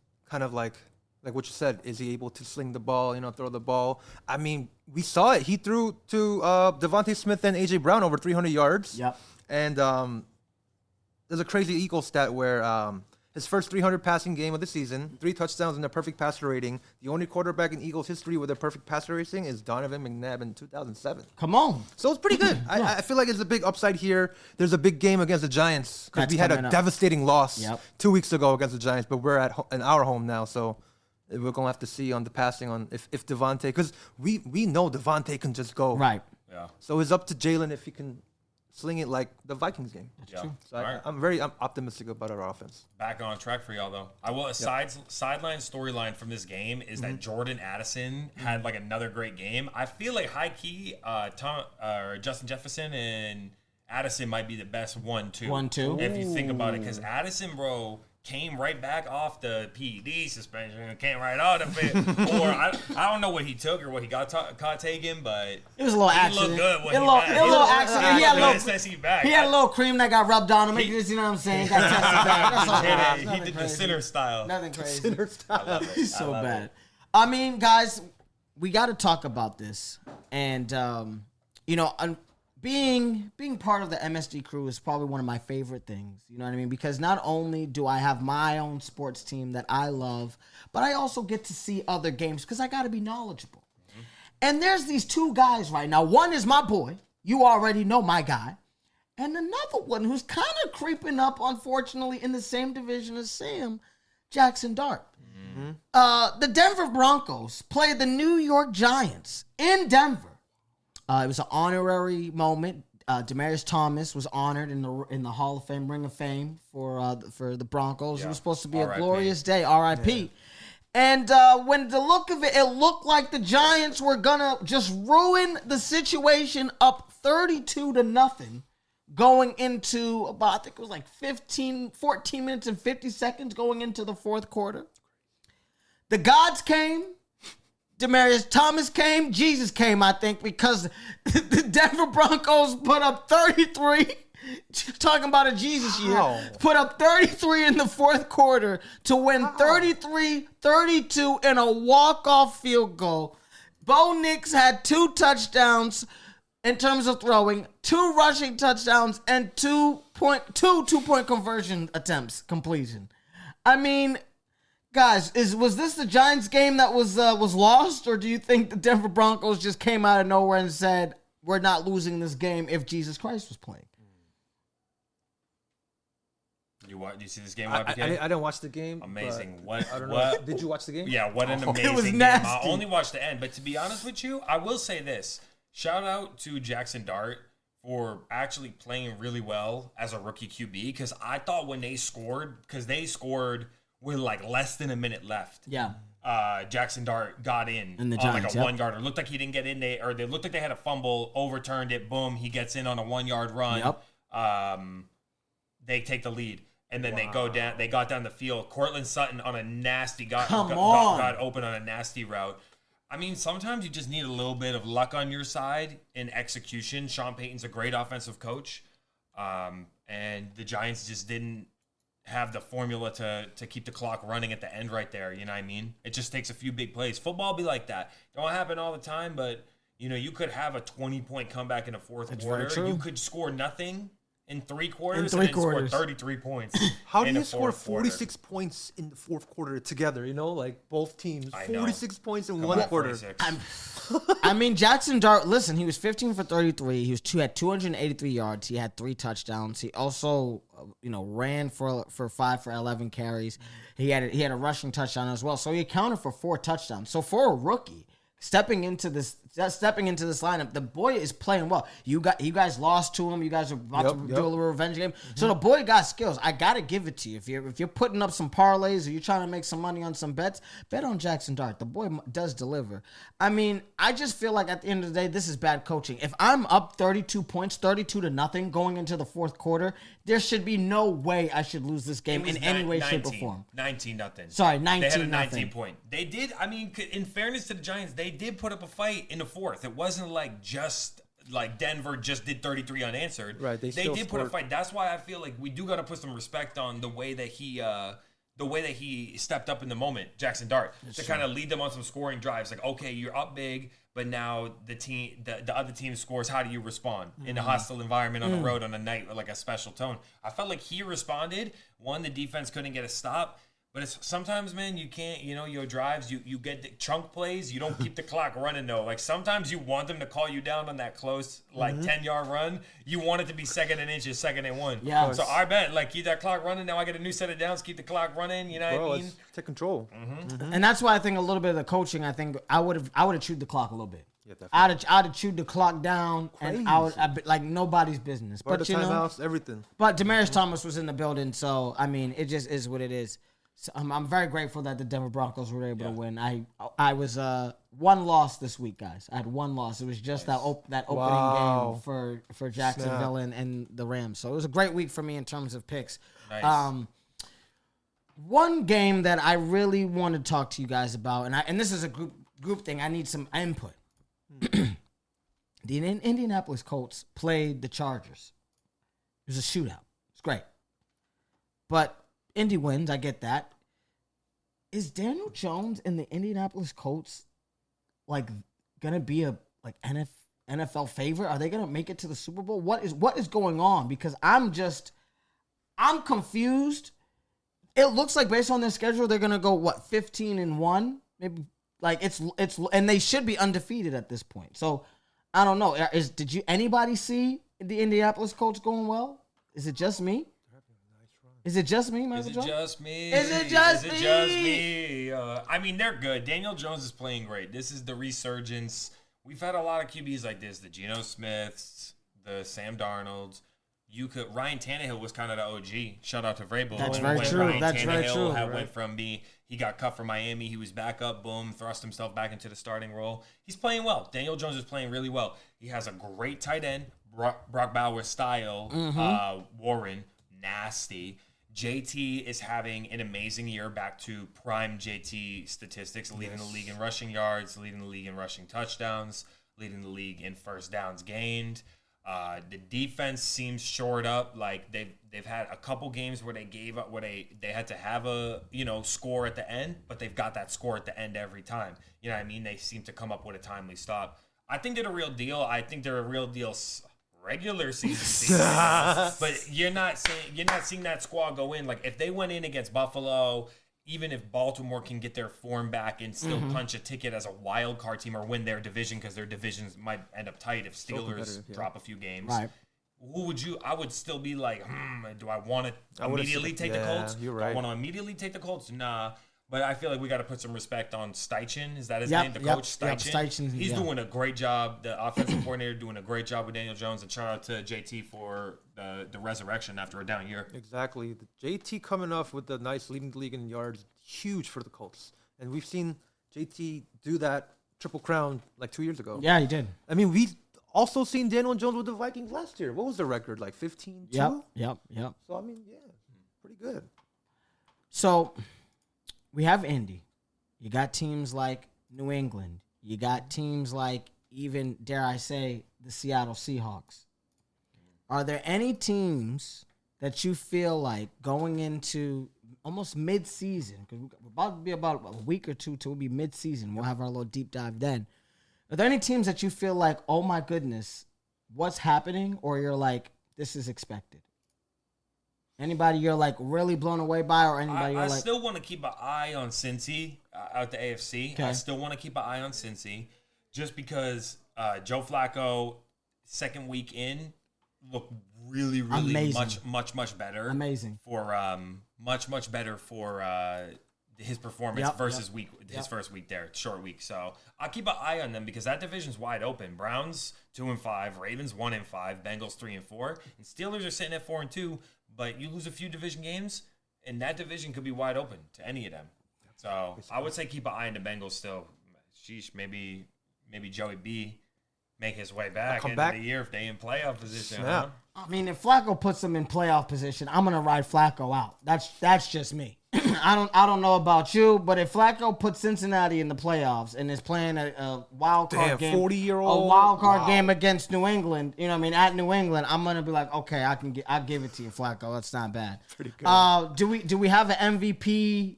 what you said, is he able to sling the ball, throw the ball? I mean, we saw it. He threw to Devontae Smith and A.J. Brown over 300 yards.
Yep.
And there's a crazy Eagle stat where his first 300 passing game of the season, 3 touchdowns and a perfect passer rating. The only quarterback in Eagles history with a perfect passer rating is Donovan McNabb in 2007.
Come on.
So it's pretty good. I feel like it's a big upside here. There's a big game against the Giants because we had a devastating loss 2 weeks ago against the Giants, but we're in our home now, so we're going to have to see on the passing on if Devontae, because we know Devontae can just go.
Right.
Yeah.
So it's up to Jalen if he can sling it like the Vikings game.
Yeah.
So I'm optimistic about our offense.
Back on track for y'all, though. I will sideline storyline from this game is that Jordan Addison had like another great game. I feel like high key, Justin Jefferson and Addison might be the best 1-2. If you think about it, because Addison, bro, came right back off the PED suspension and came right out of it. Or I don't know what he took or what he got caught taking, but
it was a little accident.
He looked good when
he accident. He had a little cream that got rubbed on him. You know what I'm saying? Got tested back.
He did the sinner style.
Nothing crazy.
Sinner style.
I love it.
So bad. I mean, guys, we got to talk about this. And, being part of the MSD crew is probably one of my favorite things. You know what I mean? Because not only do I have my own sports team that I love, but I also get to see other games because I got to be knowledgeable. Mm-hmm. And there's these 2 guys right now. One is my boy. You already know my guy. And another one who's kind of creeping up, unfortunately, in the same division as Sam, Jackson Dart. Mm-hmm. The Denver Broncos played the New York Giants in Denver. It was an honorary moment. Demaryius Thomas was honored in the Hall of Fame, Ring of Fame for the Broncos. It was supposed to be a glorious day. R.I.P. Yeah. And when the look of it, it looked like the Giants were gonna just ruin the situation, up 32-0, going into about, I think it was like 14 minutes and 50 seconds going into the fourth quarter. The gods came. Demaryius Thomas came, Jesus came, I think, because the Denver Broncos put up 33. Talking about a Jesus year. Put up 33 in the fourth quarter to win 33-32 in a walk-off field goal. Bo Nix had 2 touchdowns in terms of throwing, 2 rushing touchdowns, and 2 two-point conversion attempts completion. I mean, guys, was this the Giants game that was lost, or do you think the Denver Broncos just came out of nowhere and said, we're not losing this game if Jesus Christ was playing?
Do you see this game?
I didn't watch the game.
Amazing.
I don't know. Did you watch the game?
Yeah, what an amazing
it was
game.
nasty.
I only watched the end, but to be honest with you, I will say this. Shout out to Jackson Dart for actually playing really well as a rookie QB, because I thought when they scored with like less than a minute left.
Yeah.
Jackson Dart got in
the
on
Giants,
like a 1-yarder. Looked like he didn't get in there, or they looked like they had a fumble, overturned it, boom, he gets in on a 1-yard run.
Yep.
They take the lead. And then they got down the field. Cortland Sutton on a nasty got open on a nasty route. I mean, sometimes you just need a little bit of luck on your side in execution. Sean Payton's a great offensive coach. And the Giants just didn't have the formula to keep the clock running at the end right there. You know what I mean? It just takes a few big plays. Football be like that. Don't happen all the time, but you could have a 20-point comeback in the fourth quarter. You could score nothing in 3 quarters and then score 33 points.
How do you score 46 points in the fourth quarter together? Like both teams. 46 points in one quarter.
I mean, Jackson Dart, listen, he was 15 for 33. He had 283 yards. He had 3 touchdowns. He also ran for 5 for 11 carries. He had a rushing touchdown as well. So he accounted for 4 touchdowns. So for a rookie, stepping into this lineup, the boy is playing well. You guys lost to him. You guys are about to do a little revenge game. So the boy got skills. I gotta give it to you. If you're putting up some parlays or you're trying to make some money on some bets, bet on Jackson Dart. The boy does deliver. I mean, I just feel like at the end of the day, this is bad coaching. If I'm up 32 points, 32-0 going into the fourth quarter, there should be no way I should lose this game in any way, shape, or form.
19-0.
Sorry, 19-0.
They had a 19 point. They did. I mean, in fairness to the Giants, they did put up a fight in the fourth. It wasn't like just like Denver just did 33 unanswered.
Right. They
did put a fight. That's why I feel like we do got to put some respect on the way that he stepped up in the moment, Jackson Dart, to kind of lead them on some scoring drives. Like, okay, you're up big, but now the other team scores. How do you respond in a hostile environment on the road on a night with like a special tone? I felt like he responded. One, the defense couldn't get a stop. But it's sometimes, man, you can't, your drives, you get the chunk plays. You don't keep the clock running, though. Like, sometimes you want them to call you down on that close, 10-yard run. You want it to be 2nd and inches, 2nd and 1.
Yeah.
So I bet, keep that clock running. Now I get a new set of downs. Keep the clock running. You know what I mean?
Take control.
And that's why I think a little bit of the coaching, I think I would have chewed the clock a little bit.
Yeah, definitely.
I'd have chewed the clock down, and I'd be like nobody's business.
But
But
the timeouts, everything.
But Demaryius Thomas was in the building, so I mean, it just is what it is. So I'm very grateful that the Denver Broncos were able to win. I was one loss this week, guys. I had one loss. It was just that opening game for Jacksonville and the Rams. So it was a great week for me in terms of picks.
Nice.
One game that I really want to talk to you guys about, and this is a group thing. I need some input. The Indianapolis Colts played the Chargers. It was a shootout. It's great, but Indy wins. I get that. Is Daniel Jones and the Indianapolis Colts gonna be a NFL favorite? Are they gonna make it to the Super Bowl? What is going on? Because I'm confused. It looks like based on their schedule, they're gonna go 15-1, maybe. It's and they should be undefeated at this point. So I don't know. Did anybody see the Indianapolis Colts going well? Is it just me? Is it just me, Michael John?
Just me?
Is it just
me? I mean, they're good. Daniel Jones is playing great. This is the resurgence. We've had a lot of QBs like this. The Geno Smiths, the Sam Darnolds. Ryan Tannehill was kind of the OG. Shout out to Vrabel.
That's very true.
Ryan
That's
Tannehill
very true.
went from he got cut from Miami. He was back up. Boom. Thrust himself back into the starting role. He's playing well. Daniel Jones is playing really well. He has a great tight end. Brock Bauer style. Warren. Nasty. JT is having an amazing year, back to prime JT statistics, leading the league in rushing yards, leading the league in rushing touchdowns, leading the league in first downs gained. The defense seems shored up. Like they've had a couple games where they gave up, where they had to have a score at the end, but they've got that score at the end every time. You know what I mean? They seem to come up with a timely stop. I think they're the real deal. I think they're a real deal regular season, but you're not seeing that squad go in. Like if they went in against Buffalo, even if Baltimore can get their form back and still punch a ticket as a wild card team or win their division, because their divisions might end up tight if Steelers drop a few games. Right. Who would you? I would still be like, do I want to immediately take the Colts?
You're right.
Do I want to immediately take the Colts? Nah. But I feel like we got to put some respect on Steichen. Is that his name? The coach, Steichen.
Steichen.
He's doing a great job. The offensive coordinator doing a great job with Daniel Jones. And shout out to JT for the resurrection after a down year.
Exactly. The JT coming off with the nice leading the league in yards, huge for the Colts. And we've seen JT do that Triple Crown 2 years ago.
Yeah, he did.
I mean, we also seen Daniel Jones with the Vikings last year. What was the record? 15-2?
Yep.
So, I mean, pretty good.
So we have Indy. You got teams like New England. You got teams like, even, dare I say, the Seattle Seahawks. Are there any teams that you feel like going into almost mid-season, because we're about to be about a week or two till we'll be mid-season. We'll have our little deep dive then. Are there any teams that you feel like, oh my goodness, what's happening? Or you're like, this is expected? Anybody you're like really blown away by, or anybody you're
I
like...
still want to keep an eye on Cincy out the AFC.
Okay.
I still want to keep an eye on Cincy just because Joe Flacco, second week in, look really, really
Amazing.
much better.
Amazing.
For much better for his performance versus his first week there, short week. So I'll keep an eye on them because that division's wide open. Browns 2-5, Ravens 1-5, Bengals 3-4, and Steelers are sitting at 4-2. But you lose a few division games, and that division could be wide open to any of them. So I would say keep an eye on the Bengals still. Sheesh, maybe Joey B make his way back into the year if they in playoff position.
Yeah.
Huh?
I mean, if Flacco puts them in playoff position, I'm gonna ride Flacco out. That's just me. I don't know about you, but if Flacco puts Cincinnati in the playoffs and is playing a wild card game,
40-year-old,
a wild card game against New England, you know what I mean, at New England, I'm gonna be like, okay, I'll give it to you, Flacco. That's not bad.
Pretty good.
Do we have an MVP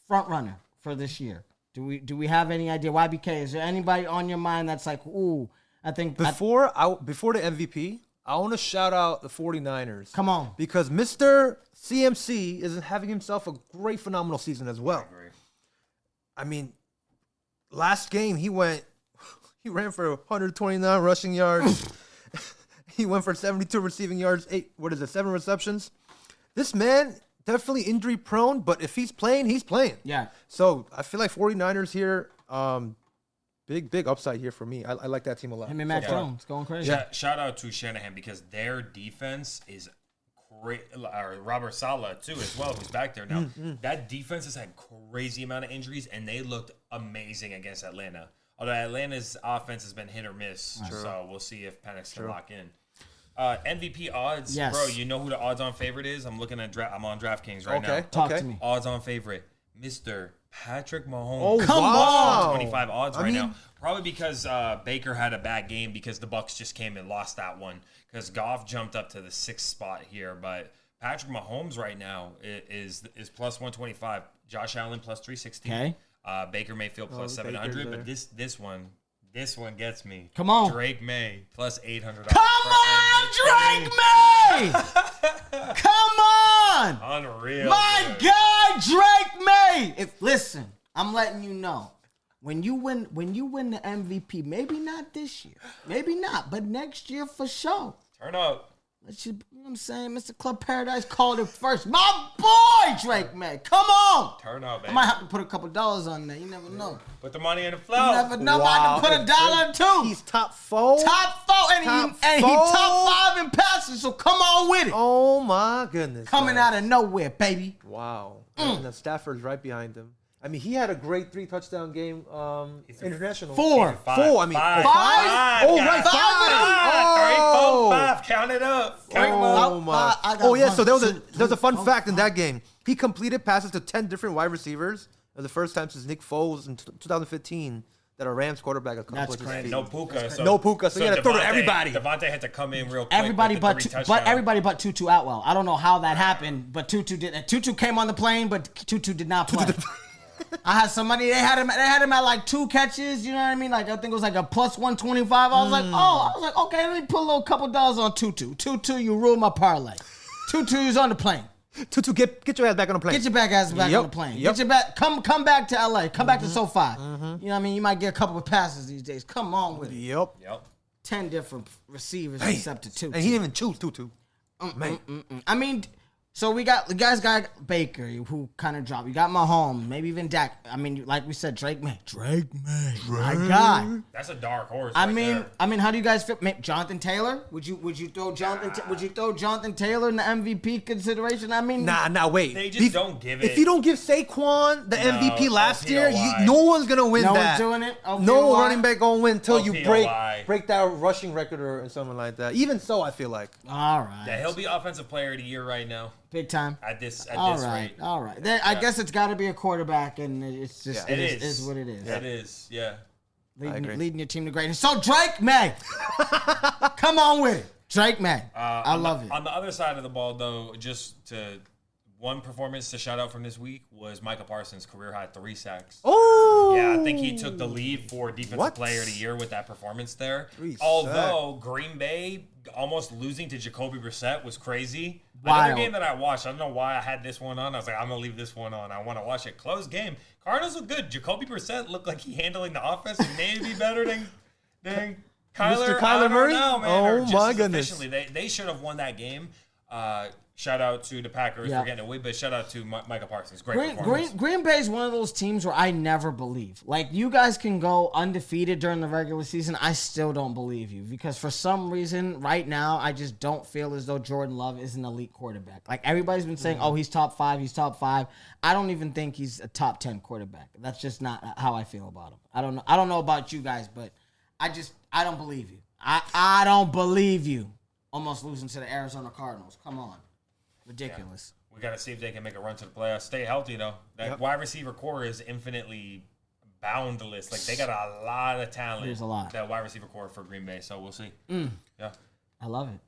front runner for this year? Do we have any idea? YBK, is there anybody on your mind that's like, ooh, I think
Before the MVP, I want to shout out the 49ers.
Come on.
Because Mr. CMC is having himself a great, phenomenal season as well. I mean, last game he ran for 129 rushing yards. He went for 72 receiving yards, 7 receptions. This man, definitely injury prone, but if he's playing, he's playing.
Yeah.
So I feel like 49ers here, big upside here for me. I like that team a lot.
Him and Mac Jones going crazy.
Shout out to Shanahan because their defense is great. Robert Saleh too as well, who's back there now. That defense has had crazy amount of injuries, and they looked amazing against Atlanta. Although Atlanta's offense has been hit or miss, so we'll see if Penix can lock in. MVP odds, bro. You know who the odds-on favorite is? I'm looking at I'm on DraftKings right now.
Talk to me.
Odds-on favorite, Mr. Patrick Mahomes.
Oh, come on.
25 odds now. Probably because Baker had a bad game because the Bucs just came and lost that one. Because Goff jumped up to the 6th spot here. But Patrick Mahomes right now is plus 125. Josh Allen plus 360.
Okay.
Baker Mayfield plus 700. But this one gets me.
Come on.
Drake May plus $800.
Come on, Drake May! Come on!
Unreal.
My guy, Drake May! Listen, I'm letting you know. When you win the MVP, maybe not this year, maybe not, but next year for sure.
Turn up.
You know what I'm saying? Mr. Club Paradise called it first. My boy, Drake May. Come on.
Turn up, baby.
I might have to put a couple dollars on there. You never know.
Put the money in the flow.
You never know. I can put $1 or $2.
He's top 4.
Top 4. And he top 5 in passing, so come on with it.
Oh, my goodness.
Coming out of nowhere, baby.
Wow. And then Stafford's right behind him. I mean, he had a great 3-touchdown game international.
4.
4. I mean, 5. Oh, right. 5.
3, 4, 5. Count it up. Count them up.
Oh, my. Oh, yeah. So there was a fun fact in that game. He completed passes to 10 different wide receivers. It was the first time since Nick Foles in 2015 that a Rams quarterback accomplished his feat.
No Puka.
So he had to throw to everybody.
Devontae had to come in real quick.
Everybody but Tutu Atwell. I don't know how that happened, but Tutu did. Tutu came on the plane, but Tutu did not play. I had somebody. They had him at like 2 catches. You know what I mean? Like I think it was like a plus 125. I was like, okay, let me put a little couple dollars on Tutu. Tutu, you ruled my parlay. Tutu's on the plane.
Tutu, get your ass back on the plane.
Get your ass back on the plane. Get your back. Come back to LA. Come back to SoFi. You know what I mean? You might get a couple of passes these days. Come on with it.
Yep.
10 different receivers except to 2.
And he didn't even choose Tutu.
I mean, so you guys got Baker, who kind of dropped. You got Mahomes, maybe even Dak. I mean, like we said, Drake May, my guy.
That's a dark horse.
I mean, how do you guys fit? Jonathan Taylor? Would you throw Jonathan Taylor in the MVP consideration? I mean,
nah, wait.
They just don't give it.
If you don't give Saquon the MVP last year, no one's gonna win
no
that.
one's doing it.
No running back gonna win until you
LPOY.
break that rushing record or something like that. Even so, I feel like.
All right.
Yeah, he'll be offensive player of the year right now.
Big time.
At this rate.
All right. I guess it's got to be a quarterback, and it's just it is what it is.
It is, yeah.
Leading your team to greatness. So Drake May, come on with it. Drake May, I love it.
On the other side of the ball, though, one performance to shout out from this week was Micah Parsons' career high 3 sacks.
Oh,
yeah, I think he took the lead for defensive player of the year with that performance there. Although Green Bay almost losing to Jacoby Brissett was crazy. Another game that I watched, I don't know why I had this one on. I was like, I'm gonna leave this one on. I want to watch it. Close game. Cardinals look good. Jacoby Brissett looked like he handling the offense maybe better than
Mr.
I
Kyler
don't
Murray?
know, man,
Oh,
or just
my
as
goodness.
efficiently. They should have won that game. Shout out to the Packers
Yeah.
for getting away, but shout out to Micah Parsons. Great performance.
Green Bay is one of those teams where I never believe. Like, you guys can go undefeated during the regular season. I still don't believe you because for some reason right now I just don't feel as though Jordan Love is an elite quarterback. Like, everybody's been saying, oh, he's top 5, he's top 5. I don't even think he's a top 10 quarterback. That's just not how I feel about him. I don't know about you guys, but I don't believe you. I don't believe you. Almost losing to the Arizona Cardinals. Come on. Ridiculous.
Yeah. We got to see if they can make a run to the playoffs. Stay healthy, though. That wide receiver core is infinitely boundless. Like, they got a lot of talent.
There's a lot.
That wide receiver core for Green Bay, so we'll see. Yeah.
I love it.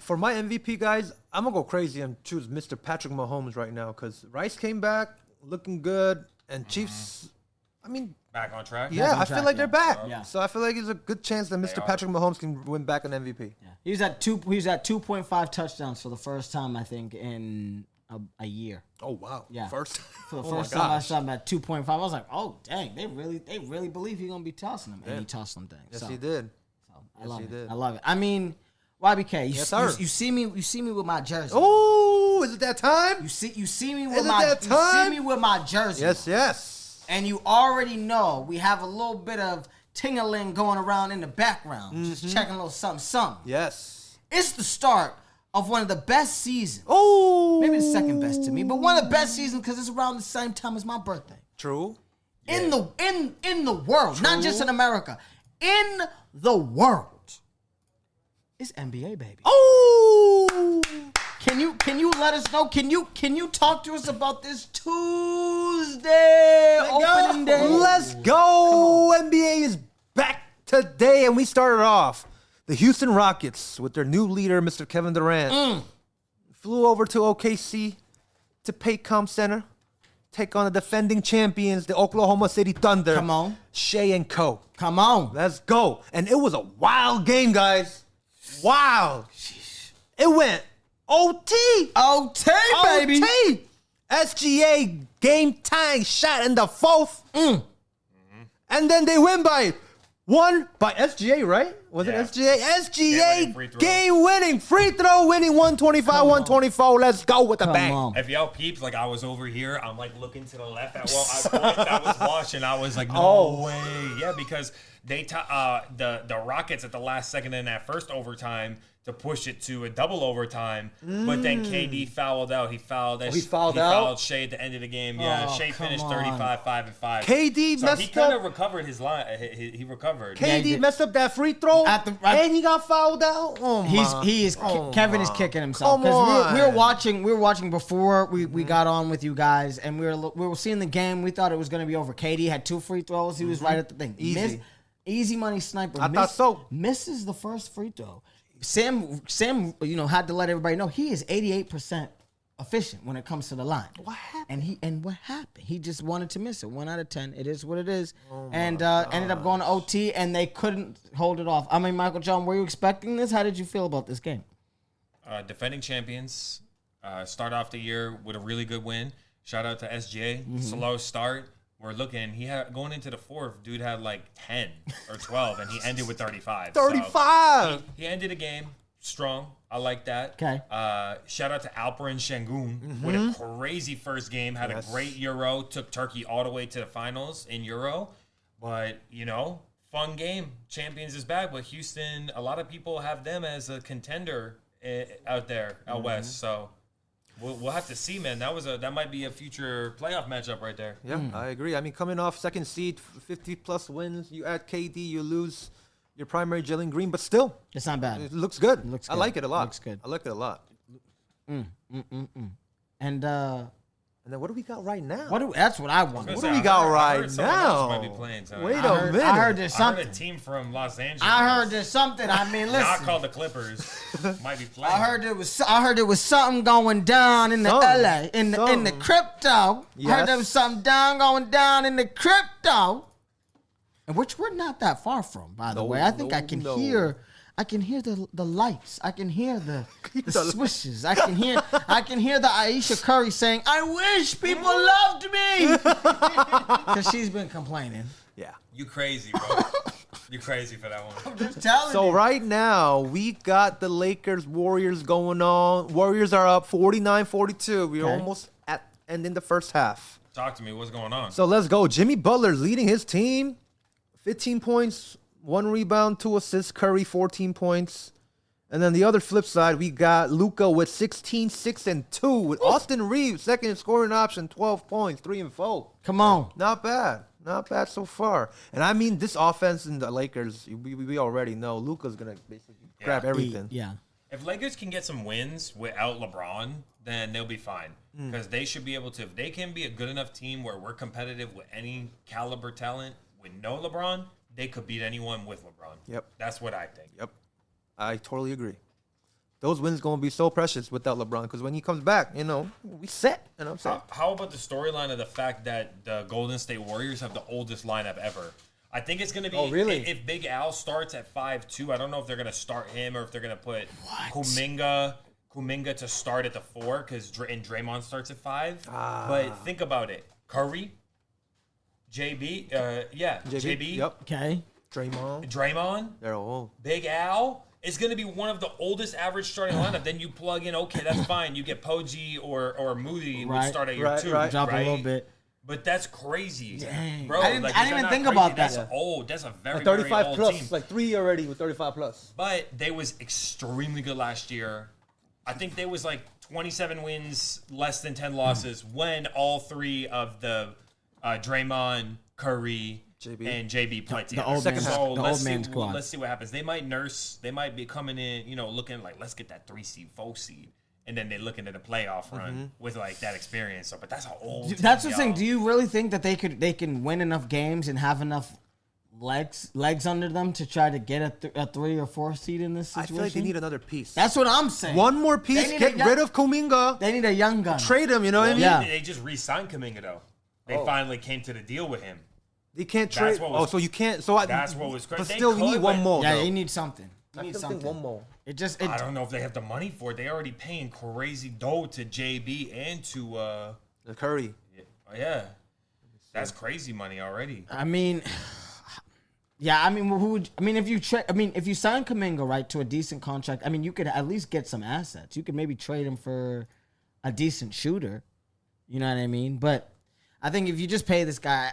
For my MVP, guys, I'm going to go crazy and choose Mr. Patrick Mahomes right now because Rice came back looking good, and Chiefs, I mean,
Back on track.
yeah, I feel like they're back.
Yeah.
So I feel like there's a good chance that Mr. Patrick Mahomes can win back an MVP.
Yeah. He was at 2.5 touchdowns for the first time, I think, in a year.
Oh, wow.
Yeah.
For
the
oh
first
my
time I
gosh.
saw him at 2.5, I was like, oh, dang, they really believe he's going to be tossing them. And he tossed them things.
Yes,
so,
he did.
So I
Yes,
love
he
it.
did.
I love it. I mean, YBK,
Yes, sir.
you see me with my jersey.
Oh, is it that time?
You see me
Is
with
it
my
that time?
jersey.
Yes, yes.
And you already know we have a little bit of ting-a-ling going around in the background. Just checking a little something.
Yes.
It's the start of one of the best seasons.
Oh.
Maybe the second best to me, but one of the best seasons because it's around the same time as my birthday.
True.
In the world, not just in America, in the world. It's NBA, baby.
Oh.
Can you let us know? Can you talk to us about this Tuesday opening day?
Let's go. NBA is back today, and we started off the Houston Rockets with their new leader, Mr. Kevin Durant. Flew over to OKC to Paycom Center, take on the defending champions, the Oklahoma City Thunder.
Come on.
Shea and Co.
Come on.
Let's go. And it was a wild game, guys. Wild. It went OT.
OT, baby.
OT. SGA game tying shot in the fourth. And then they win by SGA, right? Was it SGA? SGA game winning free throw winning 125-124. Let's go with the bang.
on.
If y'all peeps, like I was over here, I'm like looking to the left at I was watching. I was like, no way. Yeah, because they the Rockets at the last second in that first overtime to push it to a double overtime, but then KD fouled out. He fouled
he fouled out?
fouled Shea at the end of the game. Yeah,
Oh,
Shea
come
finished
on.
35, 5 and 5.
KD
so
messed
he kind
up.
of recovered his line. He recovered.
he
KD
did.
messed up that free throw,
At
and he got fouled out. Oh
Kevin is kicking himself
Come
because we were
on.
watching before we got on with you guys, and we were seeing the game. We thought it was going to be over. KD had 2 free throws. He was right at the thing.
Easy.
Easy money sniper.
I thought so.
Misses the first free throw. Sam, had to let everybody know he is 88% efficient when it comes to the line.
What happened?
And what happened? He just wanted to miss it. 1 out of 10. It is what it is. And ended up going to OT, and they couldn't hold it off. I mean, Michael John, were you expecting this? How did you feel about this game?
Defending champions start off the year with a really good win. Shout out to SGA. Slow start. We're looking. He had going into the fourth. Dude had like 10 or 12, and he ended with 35.
35.
So he ended the game strong. I like that.
Okay.
Shout out to Alperen Şengün with a crazy first game. Had a great Euro. Took Turkey all the way to the finals in Euro. But fun game. Champions is back, but Houston. A lot of people have them as a contender out there out west. So. We'll have to see, man. That might be a future playoff matchup right there.
Yeah, I agree. I mean, coming off second seed, 50-plus wins, you add KD, you lose your primary Jalen Green, but still,
It's not bad.
it looks good.
Looks
I
good.
like it a lot.
Looks good.
I like it a lot.
And
And then what do we got right now?
that's what I want.
What do we got right
someone else
now?
might be playing tonight.
Wait
I
a
heard-
minute.
I heard there's
I heard
something.
a team from Los Angeles.
I heard there's something. I mean, listen.
Not called the Clippers. Might be playing.
I heard there was something going down in the
Something.
LA in the
Something.
crypto. I heard
Yes.
there was something going down in the crypto, and which we're not that far from, by the
No,
way. I think
no,
I can
no.
hear the lights. I can hear the swishes. I can hear the Aisha Curry saying, "I wish people loved me," because she's been complaining.
Yeah.
You crazy, bro. You're crazy for that one.
I'm just telling
So
you.
right now, we got the Lakers-Warriors going on. Warriors are up 49-42. We're
Okay.
almost at ending the first half.
Talk to me. What's going on?
So let's go. Jimmy Butler leading his team. 15 points, 1 rebound, 2 assists. Curry, 14 points. And then the other flip side, we got Luka with 16, 6, and 2. With Austin Reeves, second scoring option, 12 points, 3 and 4.
Come on.
Not bad. Not bad so far. And I mean, this offense in the Lakers, we already know Luka's going to basically grab everything.
Yeah.
If Lakers can get some wins without LeBron, then they'll be fine. Because they should be able to, if they can be a good enough team where we're competitive with any caliber talent with no LeBron, they could beat anyone with LeBron.
Yep.
That's what I think.
Yep. I totally agree. Those wins going to be so precious without LeBron because when he comes back, we set. You know what I'm saying?
How about the storyline of the fact that the Golden State Warriors have the oldest lineup ever? I think it's going to be.
Oh, really?
If Big Al starts at 5'2", I don't know if they're going to start him or if they're going to put Kuminga to start at the 4 because Draymond starts at 5. But think about it: Curry, JB, JB,
Yep.
Okay.
Draymond,
They're old.
Big Al. It's going to be one of the oldest average starting lineup. Then you plug in, okay, that's fine. You get Poggi or Moody would
Right.
start at your 2.
Right.
Drop a little bit.
But that's crazy.
Dang.
Bro,
I didn't
like,
even
is that not
think
crazy?
about that.
That's old. That's a very,
Like
very
35
old
plus.
team.
Like 3 already with 35 plus.
But they was extremely good last year. I think they was like 27 wins, less than 10 losses when all 3 of the Draymond, Curry, and JB played together.
old man-
So
the
let's
old man
see,
squad.
let's see what happens. They might be coming in, looking like, let's get that 3 seed, 4 seed. And then they're looking at a playoff run with like that experience. So, but that's how old.
That's the
team,
thing.
y'all.
Do you really think that they can win enough games and have enough legs under them to try to get a 3 or 4 seed in this
I
situation?
feel like they need another piece.
That's what I'm saying.
One more piece.
They need
Get rid of Kuminga.
They need a young gun.
Trade him. You know what I mean?
Yeah.
They just re-signed Kuminga though. They finally came to the deal with him.
They can't
That's
trade.
what was-
so you can't.
That's what was crazy.
But
They
still, you
could,
need one
but-
more.
Yeah,
though.
you need something. You
I
need
still think
something.
one more.
I don't know if they have the money for it. They already paying crazy dough to JB and to
The Curry.
yeah. That's crazy money already.
I mean, yeah. I mean, who would? I mean, if you sign Kuminga right to a decent contract, I mean, you could at least get some assets. You could maybe trade him for a decent shooter. You know what I mean? But I think if you just pay this guy,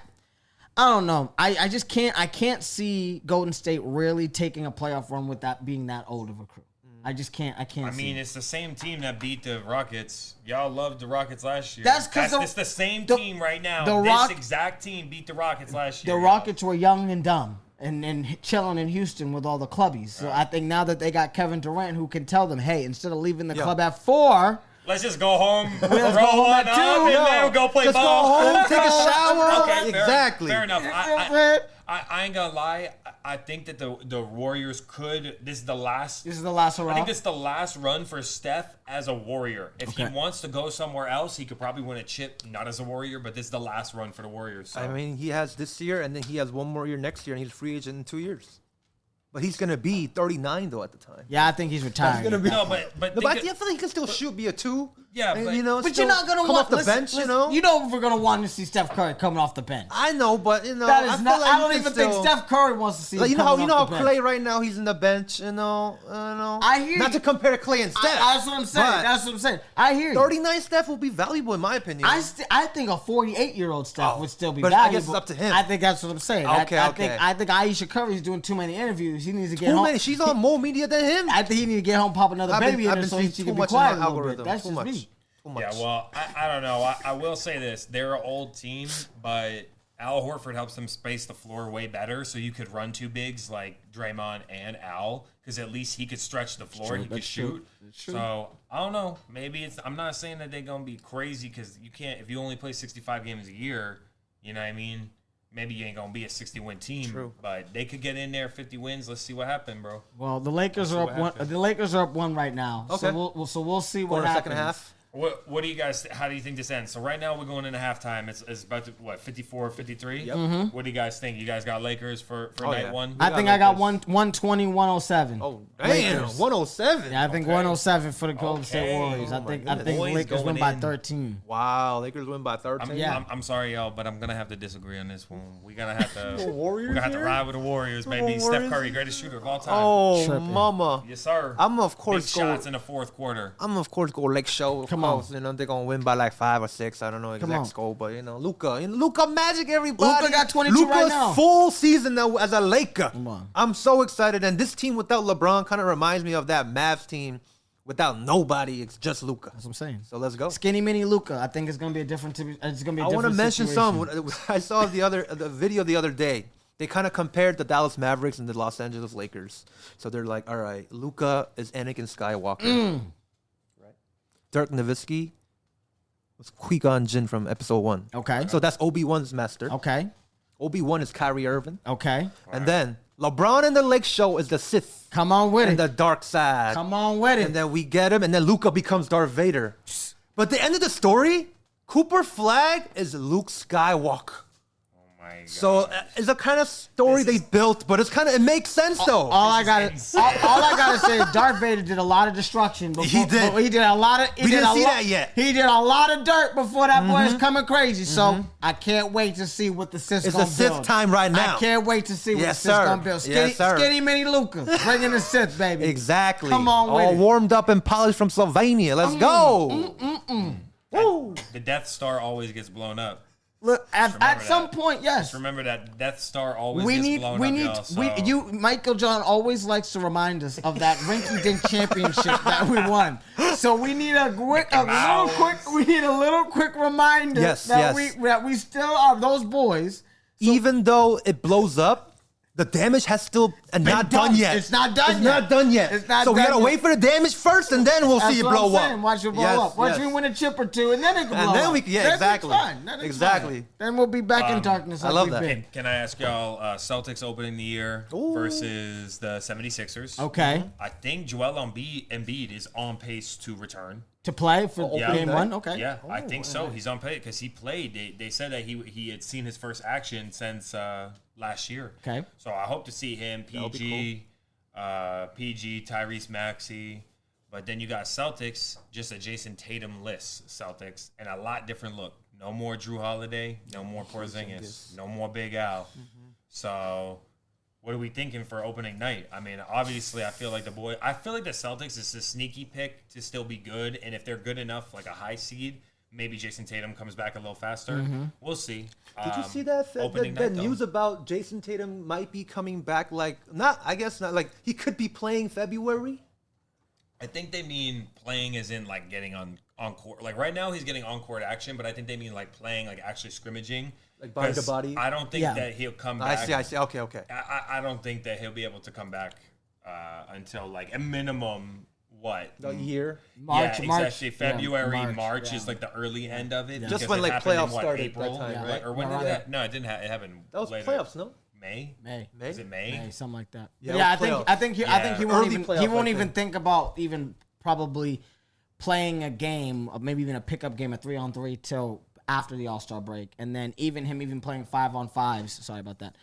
I don't know. I just can't. I can't see Golden State really taking a playoff run with that being that old of a crew. I just can't. I can't.
I mean,
see it.
it's the same team that beat the Rockets. Y'all loved the Rockets last year.
That's 'cause
it's the same
the-
team right now.
the
This exact team beat the Rockets last year.
The
y'all.
Rockets were young and dumb and chilling in Houston with all the clubbies. So I think now that they got Kevin Durant who can tell them, hey, instead of leaving the club at 4,
Let's just go home,
go
roll
home
one
at
up,
2.
and then go play
Just
ball.
go home, take a shower.
Okay,
Exactly.
Fair enough. I ain't gonna lie. I think that the Warriors could. This is the last.
This is the last hurrah.
I think this is the last run for Steph as a Warrior. If he wants to go somewhere else, he could probably win a chip, not as a Warrior, but this is the last run for the Warriors. So.
I mean, he has this year, and then he has one more year next year, and he's a free agent in 2 years. But he's gonna be 39 though at the time.
Yeah, I think he's retired.
gonna be-
no, but
No, but I feel like he can still shoot, be a 2.
Yeah,
and,
but-
but
you're not gonna
come
want
off the
listen,
bench.
listen, we're gonna want to see Steph Curry coming off the bench.
I know, but
That is
I feel
not.
like
I
you
don't
can
even
still,
think Steph Curry wants to see.
Like,
him coming off the bench.
Clay right now, he's in the bench. I know.
I hear
Not
you.
to compare Clay and Steph.
That's what I'm saying.
but
That's what I'm saying. I hear you.
39 Steph will be valuable in my opinion.
I think a 48-year-old Steph would still be
but I
valuable.
guess it's up to him.
I think that's what I'm saying.
Okay,
I
okay.
think Aisha Curry's doing too many interviews. He needs to get
Too
home.
many. She's on more media than him.
I think he needs to get home, pop another
I've
baby in
been
there so
seeing
she
too
can be
much in
quiet
my
a little bit.
algorithm.
That's
Too
just
much.
me.
Too much.
Yeah, well, I don't know. I will say this. They're an old team, but Al Horford helps them space the floor way better, so you could run 2 bigs like Draymond and Al, because at least he could stretch the floor, he could shoot. So, I don't know. Maybe it's – I'm not saying that they're going to be crazy because you can't – if you only play 65 games a year, you know what I mean? Maybe you ain't going to be a 60-win team.
True.
But they could get in there 50 wins. Let's see what happens, bro.
Well, the Lakers are up one. The Lakers are up 1 right now.
Okay.
So we'll see what
Going to
happens.
second half.
What do you guys? How do you think this ends? So right now we're going into halftime. It's about to, what, 54, 53?
Yep.
What do you guys think? You guys got Lakers for night one?
I think I got 120, 107.
Oh, damn. 107.
Yeah, I think 107 for the Golden State Warriors. I think
Boys
Lakers win
going
by
in.
13.
Wow, Lakers win by 13.
I'm sorry, y'all, but I'm gonna have to disagree on this one. We're gonna have to.
Warriors
We're gonna have to
here?
ride with the Warriors, baby.
Warriors?
Steph Curry, greatest shooter of all time.
Oh,
Tripping.
mama.
Yes, sir.
I'm of
Big
course
shots in the fourth quarter.
I'm of course go Lake Show. Of
Come on.
course, you know they're gonna win by like 5 or 6. I don't know
Come on.
exact score, but you know Luka Magic. Everybody.
Luka got 22
Luka's
right now.
full season now as a Laker.
Come on.
I'm so excited, and this team without LeBron kind of reminds me of that Mavs team without nobody. It's just Luka.
That's what I'm saying.
So let's go.
Skinny mini Luka. I think it's gonna be a different. It's gonna be.
I
want to
mention some. I saw the video the other day. They kind of compared the Dallas Mavericks and the Los Angeles Lakers. So they're like, all right, Luka is Anakin Skywalker. Right? Dirk Nowitzki was Qui-Gon Jinn from episode 1.
Okay.
So that's Obi-Wan's master.
Okay.
Obi-Wan is Kyrie Irving.
Okay.
And then LeBron and the Lake Show is the Sith
Come on with
and
it.
the dark side.
Come on with it.
And then we get him, and then Luka becomes Darth Vader. But the end of the story, Cooper Flag is Luke Skywalker.
Oh my God.
So it's a kind of story they built, but it makes sense though.
All I gotta say is Darth Vader did a lot of destruction. Before,
He did.
He did a lot of.
We didn't see that yet.
He did a lot of dirt before that boy is coming crazy. So I can't wait to see what the Sith's
It's
gonna
the Sith
build.
time right now.
I can't wait to see what
Yes,
the Sith's
sir.
gonna build. Skinny,
Yes, sir.
Skinny mini Luka, bringing the Sith, baby.
Exactly.
Come on with
all
it.
warmed up and polished from Slovenia. Let's go. Woo.
The Death Star always gets blown up.
Look, at
remember
some
that.
point, yes.
Just remember that Death Star always
We
gets
need,
blown
we
up,
need,
y'all. So.
Michael John always likes to remind us of that rinky-dink championship that we won. So we need a little quick reminder
Yes,
that
yes.
we still are those boys.
Even though it blows up, the damage has still not done yet.
It's not done
It's
yet.
not done yet.
It's not
so we
done
gotta
yet.
wait for the damage first, and then we'll
That's
see it
what
blow
I'm saying.
up.
Watch it blow
Yes,
up. Once
yes.
we win a chip or two, and then it can blow
And then
up.
we can- yeah,
Then
exactly.
It's fine. Then it's
Exactly.
fine. Then we'll be back in darkness.
I
like
love
we've
that.
been.
Can I ask y'all, Celtics opening the year versus the 76ers?
Okay.
I think Joel Embiid is on pace to return.
To play for
Yeah.
game one. Okay.
Yeah, I think so. He's on pace because he played. They said that he had seen his first action since last year.
Okay.
So I hope to see him, PG, Tyrese Maxey. But then you got Celtics, just a Jason Tatum list Celtics, and a lot different look. No more Drew Holiday, no more Porzingis, no more Big Al. So what are we thinking for opening night? I mean, obviously, I feel like the Celtics is a sneaky pick to still be good, and if they're good enough, like a high seed, maybe Jason Tatum comes back a little faster. We'll see.
Did you see that
opening night, though?
news about Jason Tatum might be coming back? Like, not like he could be playing February.
I think they mean playing as in like getting on court. Like right now he's getting on court action, but I think they mean like playing, like actually scrimmaging.
Like body to
'Cause
body?
I don't think
Yeah.
that he'll come back.
I see. Okay.
I don't think that he'll be able to come back until like a minimum
A year.
March,
yeah,
March.
exactly. February,
Yeah,
March
yeah.
is like the early end of it.
Just
because
when,
it
like,
happened in,
playoffs
what,
started
April,
that time,
right?
Or when
Yeah.
did that? No, it didn't. It happened.
That was
later.
playoffs, no?
May.
May.
Is it May?
May, something like that.
Yeah,
Yeah,
it was
I think he
Yeah.
won't
Early
even
playoff, I
even
think.
think about even probably playing a game, or maybe even a pickup game, a 3-on-3 till after the All-Star break, and then even playing 5-on-5s. Sorry about that.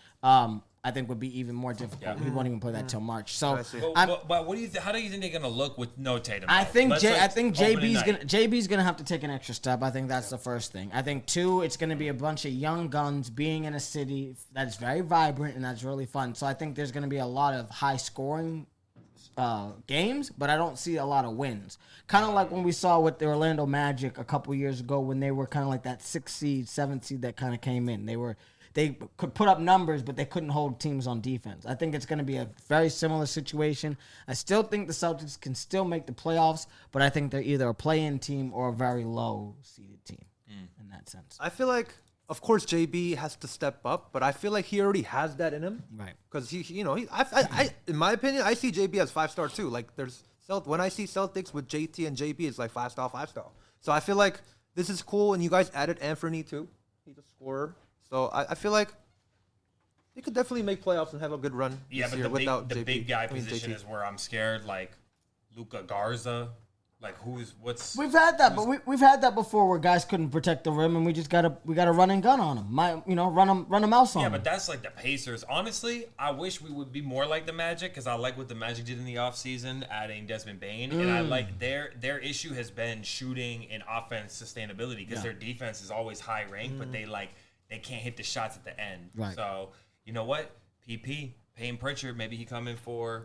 I think would be even more difficult. He won't even play that till March. So
I see.
But what do you? How do you think they're gonna look with no Tatum?
I
though?
think
Let's, like, opening night.
JB's gonna have to take an extra step. I think that's the first thing. I think 2, it's gonna be a bunch of young guns being in a city that's very vibrant and that's really fun. So I think there's gonna be a lot of high scoring games, but I don't see a lot of wins. Kind of like when we saw with the Orlando Magic a couple years ago when they were kind of like that 6th seed, 7th seed that kind of came in. They could put up numbers, but they couldn't hold teams on defense. I think it's going to be a very similar situation. I still think the Celtics can still make the playoffs, but I think they're either a play-in team or a very low-seeded team in that sense.
I feel like, of course, JB has to step up, but I feel like he already has that in him.
Right.
Because I in my opinion, I see JB as 5-star too. Like when I see Celtics with JT and JB, it's like 5-star, 5-star. So I feel like this is cool, and you guys added Anthony too. He's a scorer. So I feel like they could definitely make playoffs and have a good run
Yeah,
this
but
year without
the
JB.
big guy
I mean,
position
JT.
is where I'm scared. Like Luka Garza, Like what's?
We've had that, but we've had that before where guys couldn't protect the rim, and we gotta run and gun on them. Run a mouse on them.
Yeah, but that's like the Pacers. Honestly, I wish we would be more like the Magic because I like what the Magic did in the offseason, adding Desmond Bane, and I like their issue has been shooting and offense sustainability because their defense is always high ranked, but they can't hit the shots at the end.
Right.
So you know what, PP. Payne Pritchard, maybe he come in for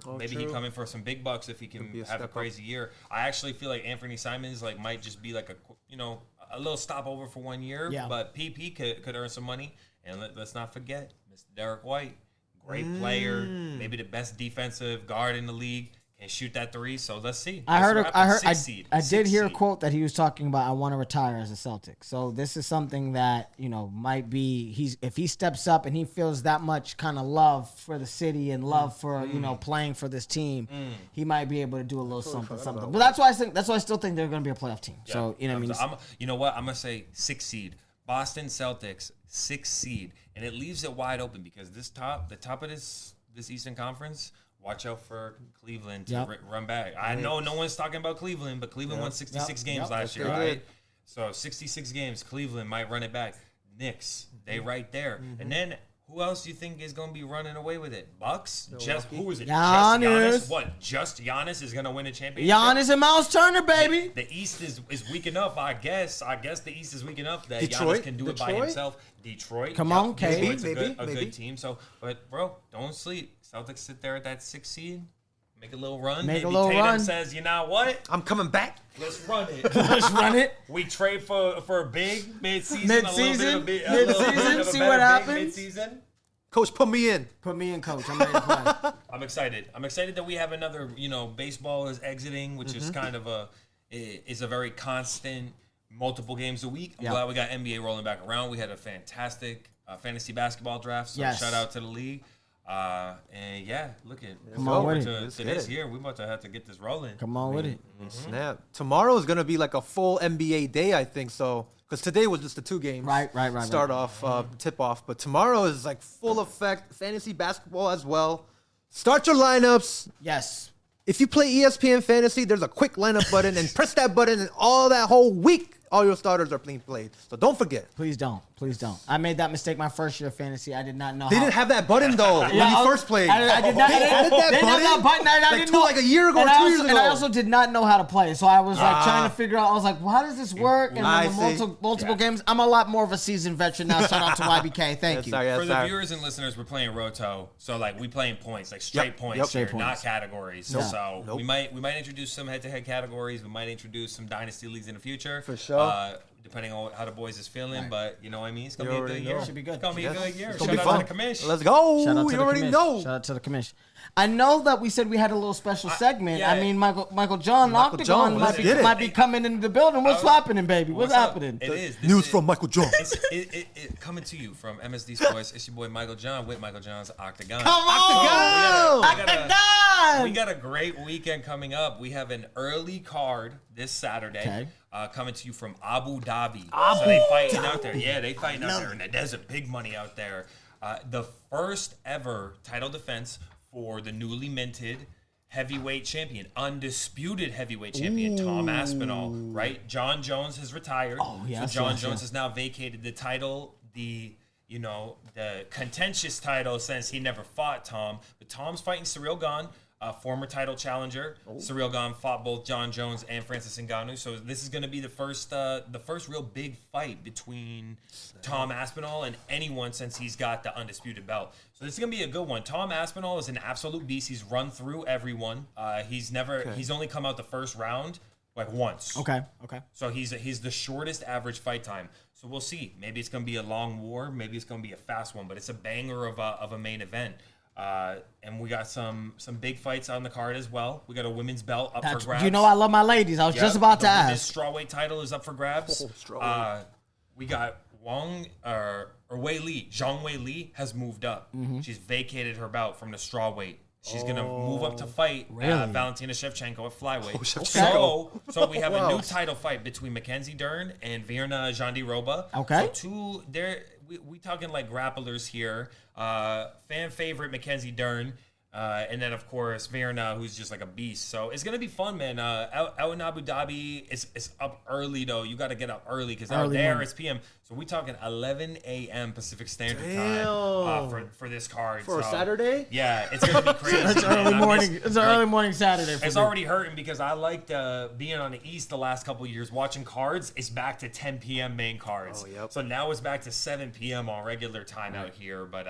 some big bucks if he can have a crazy year. I actually feel like Anthony Simons might just be like a little stopover for 1 year.
Yeah.
But PP could earn some money. And let's not forget Mr. Derek White, great player, maybe the best defensive guard in the league. Can shoot that three, so let's see.
I did hear a quote that he was talking about. I want to retire as a Celtic. So this is something that might be if he steps up and he feels that much kind of love for the city and love for playing for this team, he might be able to do a little something. But that's why I still think they're going to be a playoff team. Yeah. So
you know what? I'm gonna say 6 seed. Boston Celtics 6 seed, and it leaves it wide open because the top of this Eastern Conference. Watch out for Cleveland to run back. I know no one's talking about Cleveland, but Cleveland won 66 games last year, right? So 66 games, Cleveland might run it back. Knicks, they right there. And then who else do you think is going to be running away with it? Bucks? Who is it?
Giannis.
Just Giannis? What? Just Giannis is going to win a championship?
Giannis and Miles Turner, baby.
The East is weak enough, I guess. I guess the East is weak enough that
Detroit?
Giannis can do it by himself. Detroit.
Come on, K.
Maybe. A good team. So, but, bro, don't sleep. Celtics sit there at that 6th seed. Make a little run. Maybe Tatum says, you know what?
I'm coming back.
Let's run it.
Let's run it.
We trade for a big mid-season.
Mid-season. See what happens.
Mid-season.
Coach, put me in.
Put me in, Coach. I'm ready to play.
I'm excited. I'm excited that we have another, baseball is exiting, which is kind of a very constant, multiple games a week. I'm glad we got NBA rolling back around. We had a fantastic fantasy basketball draft, so shout out to the league. Look at
come on with
it. To this year, we about to have to get this rolling.
Come on with it.
Snap. Tomorrow is gonna be like a full NBA day, I think so. Because today was just the 2 games.
Right.
Start off, tip off. But tomorrow is like full effect fantasy basketball as well. Start your lineups.
Yes.
If you play ESPN Fantasy, there's a quick lineup button, and press that button, and all that whole week, all your starters are being played. So don't forget.
Please don't. I made that mistake my first year of fantasy. I did not know.
They didn't have that button though when you first played.
I did not.
They added that button.
I didn't know.
Like a year ago, 2 years ago.
And I also did not know how to play. So I was trying to figure out. I was like, well, how does this work? And then the multiple games. I'm a lot more of a seasoned veteran now. Shout out to YBK. Thank you.
For the viewers and listeners, we're playing Roto. So we playing points, straight points here, not categories. So we might introduce some head-to-head categories. We might introduce some dynasty leagues in the future.
For sure.
Depending on how the boys is feeling, but you know what I mean? It's going to be a good year.
Should be good.
It's going to be a good year.
It's going to be fun.
To the commish.
Let's go.
Shout out to
you
the
already
commish.
know.
Shout out to the commish. I know that we said we had a little special segment. I mean, Michael John Octagon might be coming into the building. What's happening, baby? What's happening?
It is.
News from Michael John.
It coming to you from MSD Sports. It's your boy Michael John with Michael John's Octagon.
Come on! Octagon!
We got a great weekend coming up. We have an early card this Saturday. Coming to you from Abu Dhabi. So they fighting out there. Yeah, they fighting out there. And there's a big money out there. The first ever title defense for the newly minted heavyweight champion, undisputed heavyweight champion, Tom Aspinall, right? John Jones has retired.
Oh, yes,
so John Jones has now vacated the title, the contentious title since he never fought Tom. But Tom's fighting Ciryl Gane, former title challenger. Ciryl Gane fought both John Jones and Francis Ngannou. So this is going to be the first real big fight between Tom Aspinall and anyone since he's got the undisputed belt. So this is going to be a good one. Tom Aspinall is an absolute beast. He's run through everyone. He's only come out the first round once.
Okay.
So he's the shortest average fight time. So we'll see. Maybe it's going to be a long war. Maybe it's going to be a fast one. But it's a banger of a main event. And we got some big fights on the card as well. We got a women's belt up for grabs.
You know I love my ladies. I was just about to ask.
The strawweight title is up for grabs. We got Wei Li. Zhang Wei Li has moved up. She's vacated her belt from the strawweight. She's going to move up to fight Valentina Shevchenko at flyweight. So we have a new title fight between Mackenzie Dern and Virna Jandiroba.
Okay.
So we talking like grapplers here. Fan favorite Mackenzie Dern. And then, of course, Verna, who's just like a beast. So it's going to be fun, man. Out in Abu Dhabi, it's up early, though. You got to get up early because out there it's PM. So we're talking 11 a.m. Pacific Standard Time for this card.
For a Saturday?
Yeah, it's going to be crazy.
It's early morning. It's an early morning Saturday.
It's already hurting because I liked being on the East the last couple of years. Watching cards, it's back to 10 p.m. main cards.
Oh, yep.
So now it's back to 7 p.m. on regular time out here. But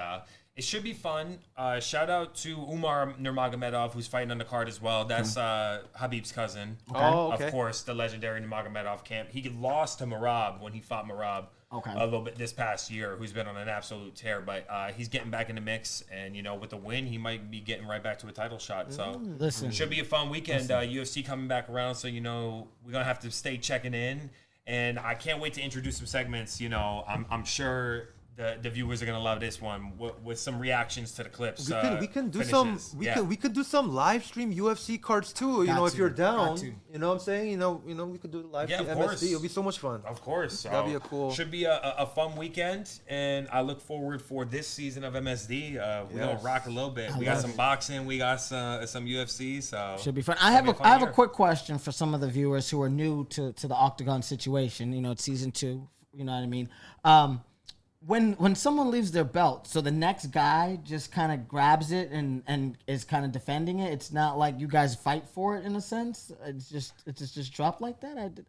it should be fun. Shout out to Umar Nurmagomedov, who's fighting on the card as well. That's Habib's cousin.
Okay. Oh, okay.
Of course, the legendary Nurmagomedov camp. He lost to Merab when he fought Merab a little bit this past year, who's been on an absolute tear. But he's getting back in the mix. And, with the win, he might be getting right back to a title shot. So should be a fun weekend. UFC coming back around. So, we're going to have to stay checking in. And I can't wait to introduce some segments. I'm sure the viewers are gonna love this one with some reactions to the clips.
We can do
finishes.
we could do some live stream UFC cards too. If you're down, you know what I'm saying. We could do the live stream MSD. It'll be so much fun.
Of course,
that'd be a cool.
Should be a fun weekend, and I look forward for this season of MSD. We're gonna rock a little bit. We got some boxing, we got some UFC. So
should be fun. I have a quick question for some of the viewers who are new to the Octagon situation. It's season 2. You know what I mean. When someone leaves their belt, so the next guy just kind of grabs it and is kind of defending it. It's not like you guys fight for it in a sense. It's just dropped like that.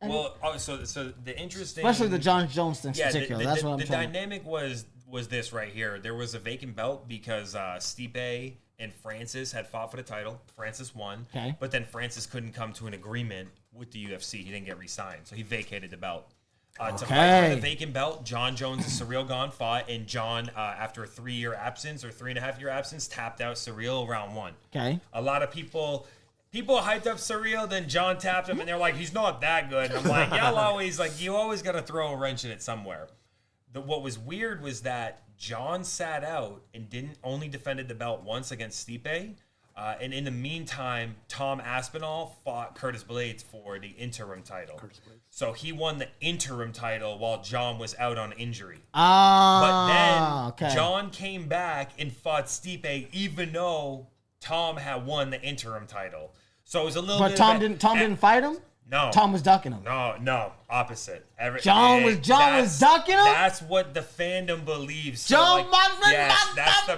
So the interesting,
especially the John Jones thing in particular. That's what I'm trying.
The dynamic was this right here. There was a vacant belt because Stipe and Francis had fought for the title. Francis won, but then Francis couldn't come to an agreement with the UFC. He didn't get re-signed, so he vacated the belt. To fight for the vacant belt, John Jones and Surreal Gone fought, and John, after a 3-year absence or 3.5-year absence, tapped out Surreal round 1.
Okay.
A lot of people hyped up Surreal, then John tapped him, and they're like, he's not that good. And I'm like, you always got to throw a wrench in it somewhere. What was weird was that John sat out and only defended the belt once against Stipe. And in the meantime, Tom Aspinall fought Curtis Blades for the interim title. So he won the interim title while John was out on injury. But then John came back and fought Stipe even though Tom had won the interim title. So it was a little bit
Tom didn't fight him?
No.
Tom was ducking him.
No, opposite.
John was ducking him?
That's what the fandom believes. So
John was ducking him.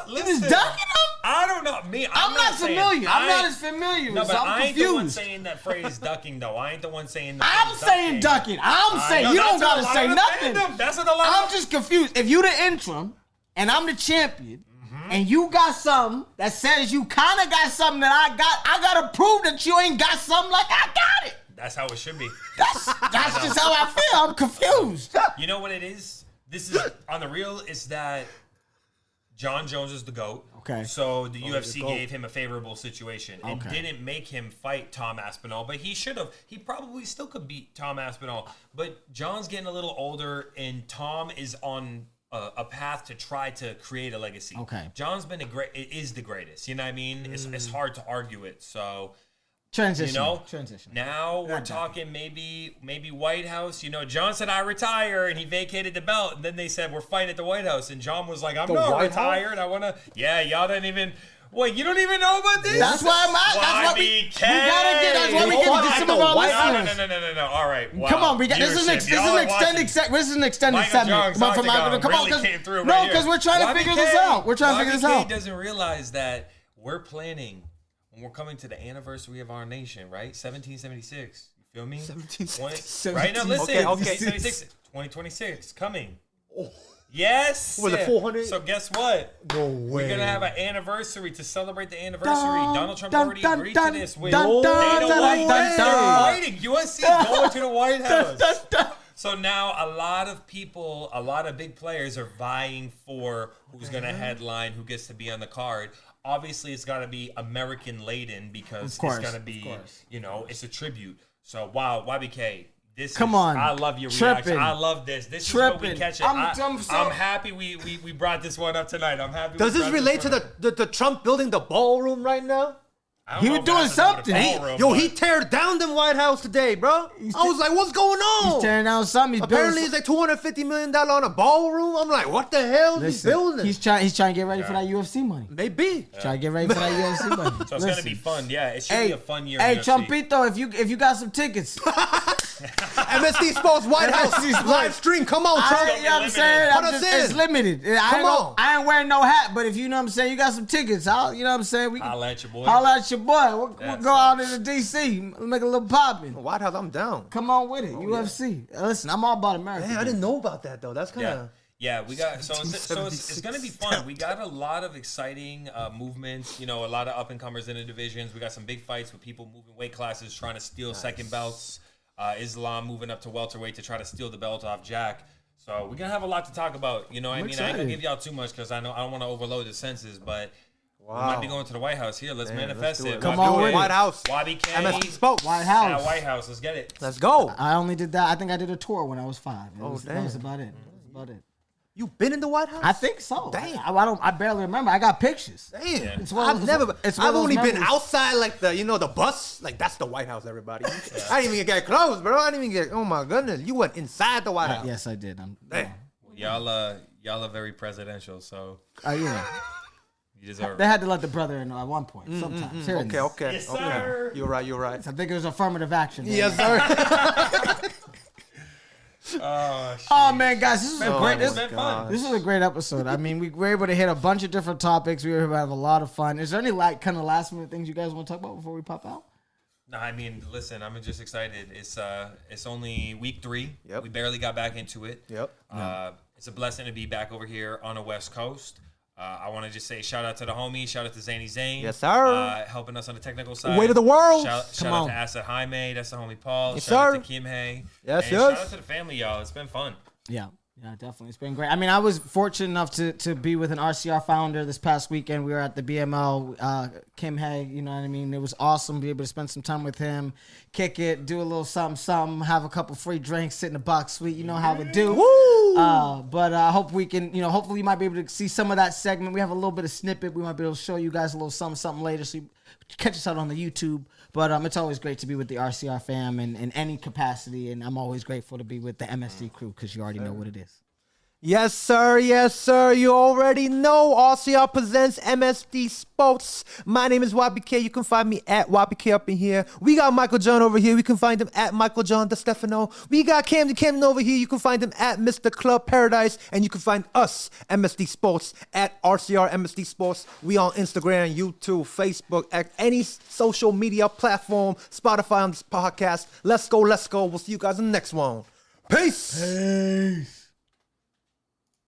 He was ducking him?
I don't know. I'm
not familiar. I'm not as familiar.
No, but I ain't
confused.
the one saying that phrase ducking, though. I ain't the one saying
I'm saying ducking. I'm saying, you don't got to say nothing.
That's what a lot
I'm just confused. If you the interim and I'm the champion, and you got something that says you kind of got something that I got to prove that you ain't got something like I got it.
That's how it should be.
That's just how I feel. I'm confused.
You know what it is? This is, on the real, is that John Jones is the GOAT.
Okay.
So the UFC gave him a favorable situation and didn't make him fight Tom Aspinall, but he should have. He probably still could beat Tom Aspinall, but John's getting a little older, and Tom is on a path to try to create a legacy.
Okay.
John's been is the greatest. You know what I mean? It's hard to argue it. So
transition.
Now we're talking maybe White House. John said I retire, and he vacated the belt. And then they said we're fighting at the White House, and John was like, I'm not retired. I want to. Yeah, y'all didn't even. Wait, you don't even know about this?
That's why I'm at. That's why we gotta get. That's why we get some of our listeners.
No. All right. Wow.
Come on, this is an extended segment.
Come on, came through. No,
because we're trying to figure this out.
YBK doesn't realize that we're planning when we're coming to the anniversary of our nation, right? 1776. You feel me?
1776.
Right now, listen.
Okay.
2026 coming. Oh. Yes.
Was it 400?
So guess what?
No way.
We're gonna have an anniversary to celebrate the anniversary. Donald Trump already agreed to this with Dana White. They're fighting. USC is going to the White House. So now a lot of big players are vying for who's gonna headline, who gets to be on the card. Obviously, it's got to be American laden because it's gonna be, it's a tribute. So wow, YBK. I love your reaction. I love this. This is what we catch it. I'm happy we brought this one up tonight. I'm happy.
Does this relate to the Trump building the ballroom right now?
I don't
He
know
was
if it
doing
has to do with the
something.
ballroom,
Yo,
but-
he teared down the White House today, bro. I was like, what's going on?
He's tearing down something. He's
Apparently,
building
it's like $250 million on a ballroom. I'm like, what the hell is he building?
He's trying to get ready for that UFC money.
Maybe.
Trying to get ready for that UFC money.
So it's gonna be fun. Yeah, it should be a fun year.
Hey,
in UFC.
Trumpito, if you got some tickets,
MSD Sports White House
MSD Sports.
live stream. Come on, Trump.
you know what I'm saying?
Put us in.
It's limited.
Come on.
I ain't wearing no hat, but if you know what I'm saying, you got some tickets. You know what I'm saying? We can
Holla at your boy.
holla at your boy. We'll
That's
go out into DC, make a little popping.
White House, I'm down.
Come on with it, UFC. Listen, I'm all about America.
Man, I didn't know about that though. That's kind
Yeah.
of.
Yeah, we got so it's gonna be fun. We got a lot of exciting movements. You know, a lot of up and comers in the divisions. We got some big fights with people moving weight classes, trying to steal second belts. Islam moving up to welterweight to try to steal the belt off Jack. So we're gonna have a lot to talk about. You know, what I mean, I ain't
excited.
gonna give y'all too much because I know I don't want to overload the senses, but we
Wow.
might be going to the White House here. Let's manifest
do
it.
it.
Come
Let's
on
do
with it.
White House.
YBK.
MSD Sports.
White
Yeah,
House.
White House. Let's get it.
Let's go.
I only did that. I think I did a tour when I was 5. That was
damn.
about it. That was about it.
You been in the White House?
I think so.
Damn.
I barely remember. I got pictures.
Damn.
It's one of
I've
those-
never.
it's one
I've
of those
only been
memories.
outside, like the bus. Like that's the White House, everybody. I didn't even get close, bro. I didn't even get. Oh my goodness, you went inside the White House.
Yes, I did.
Damn.
Y'all are very presidential, so
You know,
you deserve
they
it.
had to let the brother in at one point. Sometimes. Here it is.
Okay.
Yes,
okay.
sir.
You're right. You're right.
I think it was affirmative action.
Yes, sir.
Oh man, guys, this is a great.
It's been fun.
This is a great episode. I mean, we were able to hit a bunch of different topics. We were able to have a lot of fun. Is there any kind of last minute things you guys want to talk about before we pop out?
No, I mean, listen, I'm just excited. It's only week 3.
Yep.
We barely got back into it.
Yep.
It's a blessing to be back over here on the West Coast. I want to just say shout out to the homies. Shout out to Zany Zane.
Yes, sir.
Helping us on the technical side.
Way to the world.
Shout
Come
out
on.
to Asset Jaime. That's the homie Paul.
Yes,
shout
sir.
out to Kim Hay.
Yes,
and
yes.
shout out to the family, y'all. It's been fun.
Yeah, definitely. It's been great. I mean, I was fortunate enough to be with an RCR founder this past weekend. We were at the BML, Kim Hay, you know what I mean? It was awesome to be able to spend some time with him, kick it, do a little something, have a couple free drinks, sit in the box suite, you know how we do.
Woo!
But I hope we can, hopefully you might be able to see some of that segment. We have a little bit of snippet. We might be able to show you guys a little something later, so you catch us out on the YouTube. But it's always great to be with the RCR fam in any capacity, and I'm always grateful to be with the MSD crew because you already know what it is.
Yes, sir. Yes, sir. You already know. RCR Presents MSD Sports. My name is YBK. You can find me at YBK up in here. We got Michael John over here. We can find him at Michael John DeStefano. We got Camden over here. You can find him at Mr. Club Paradise. And you can find us, MSD Sports, at RCR MSD Sports. We on Instagram, YouTube, Facebook, at any social media platform, Spotify on this podcast. Let's go. Let's go. We'll see you guys in the next one. Peace.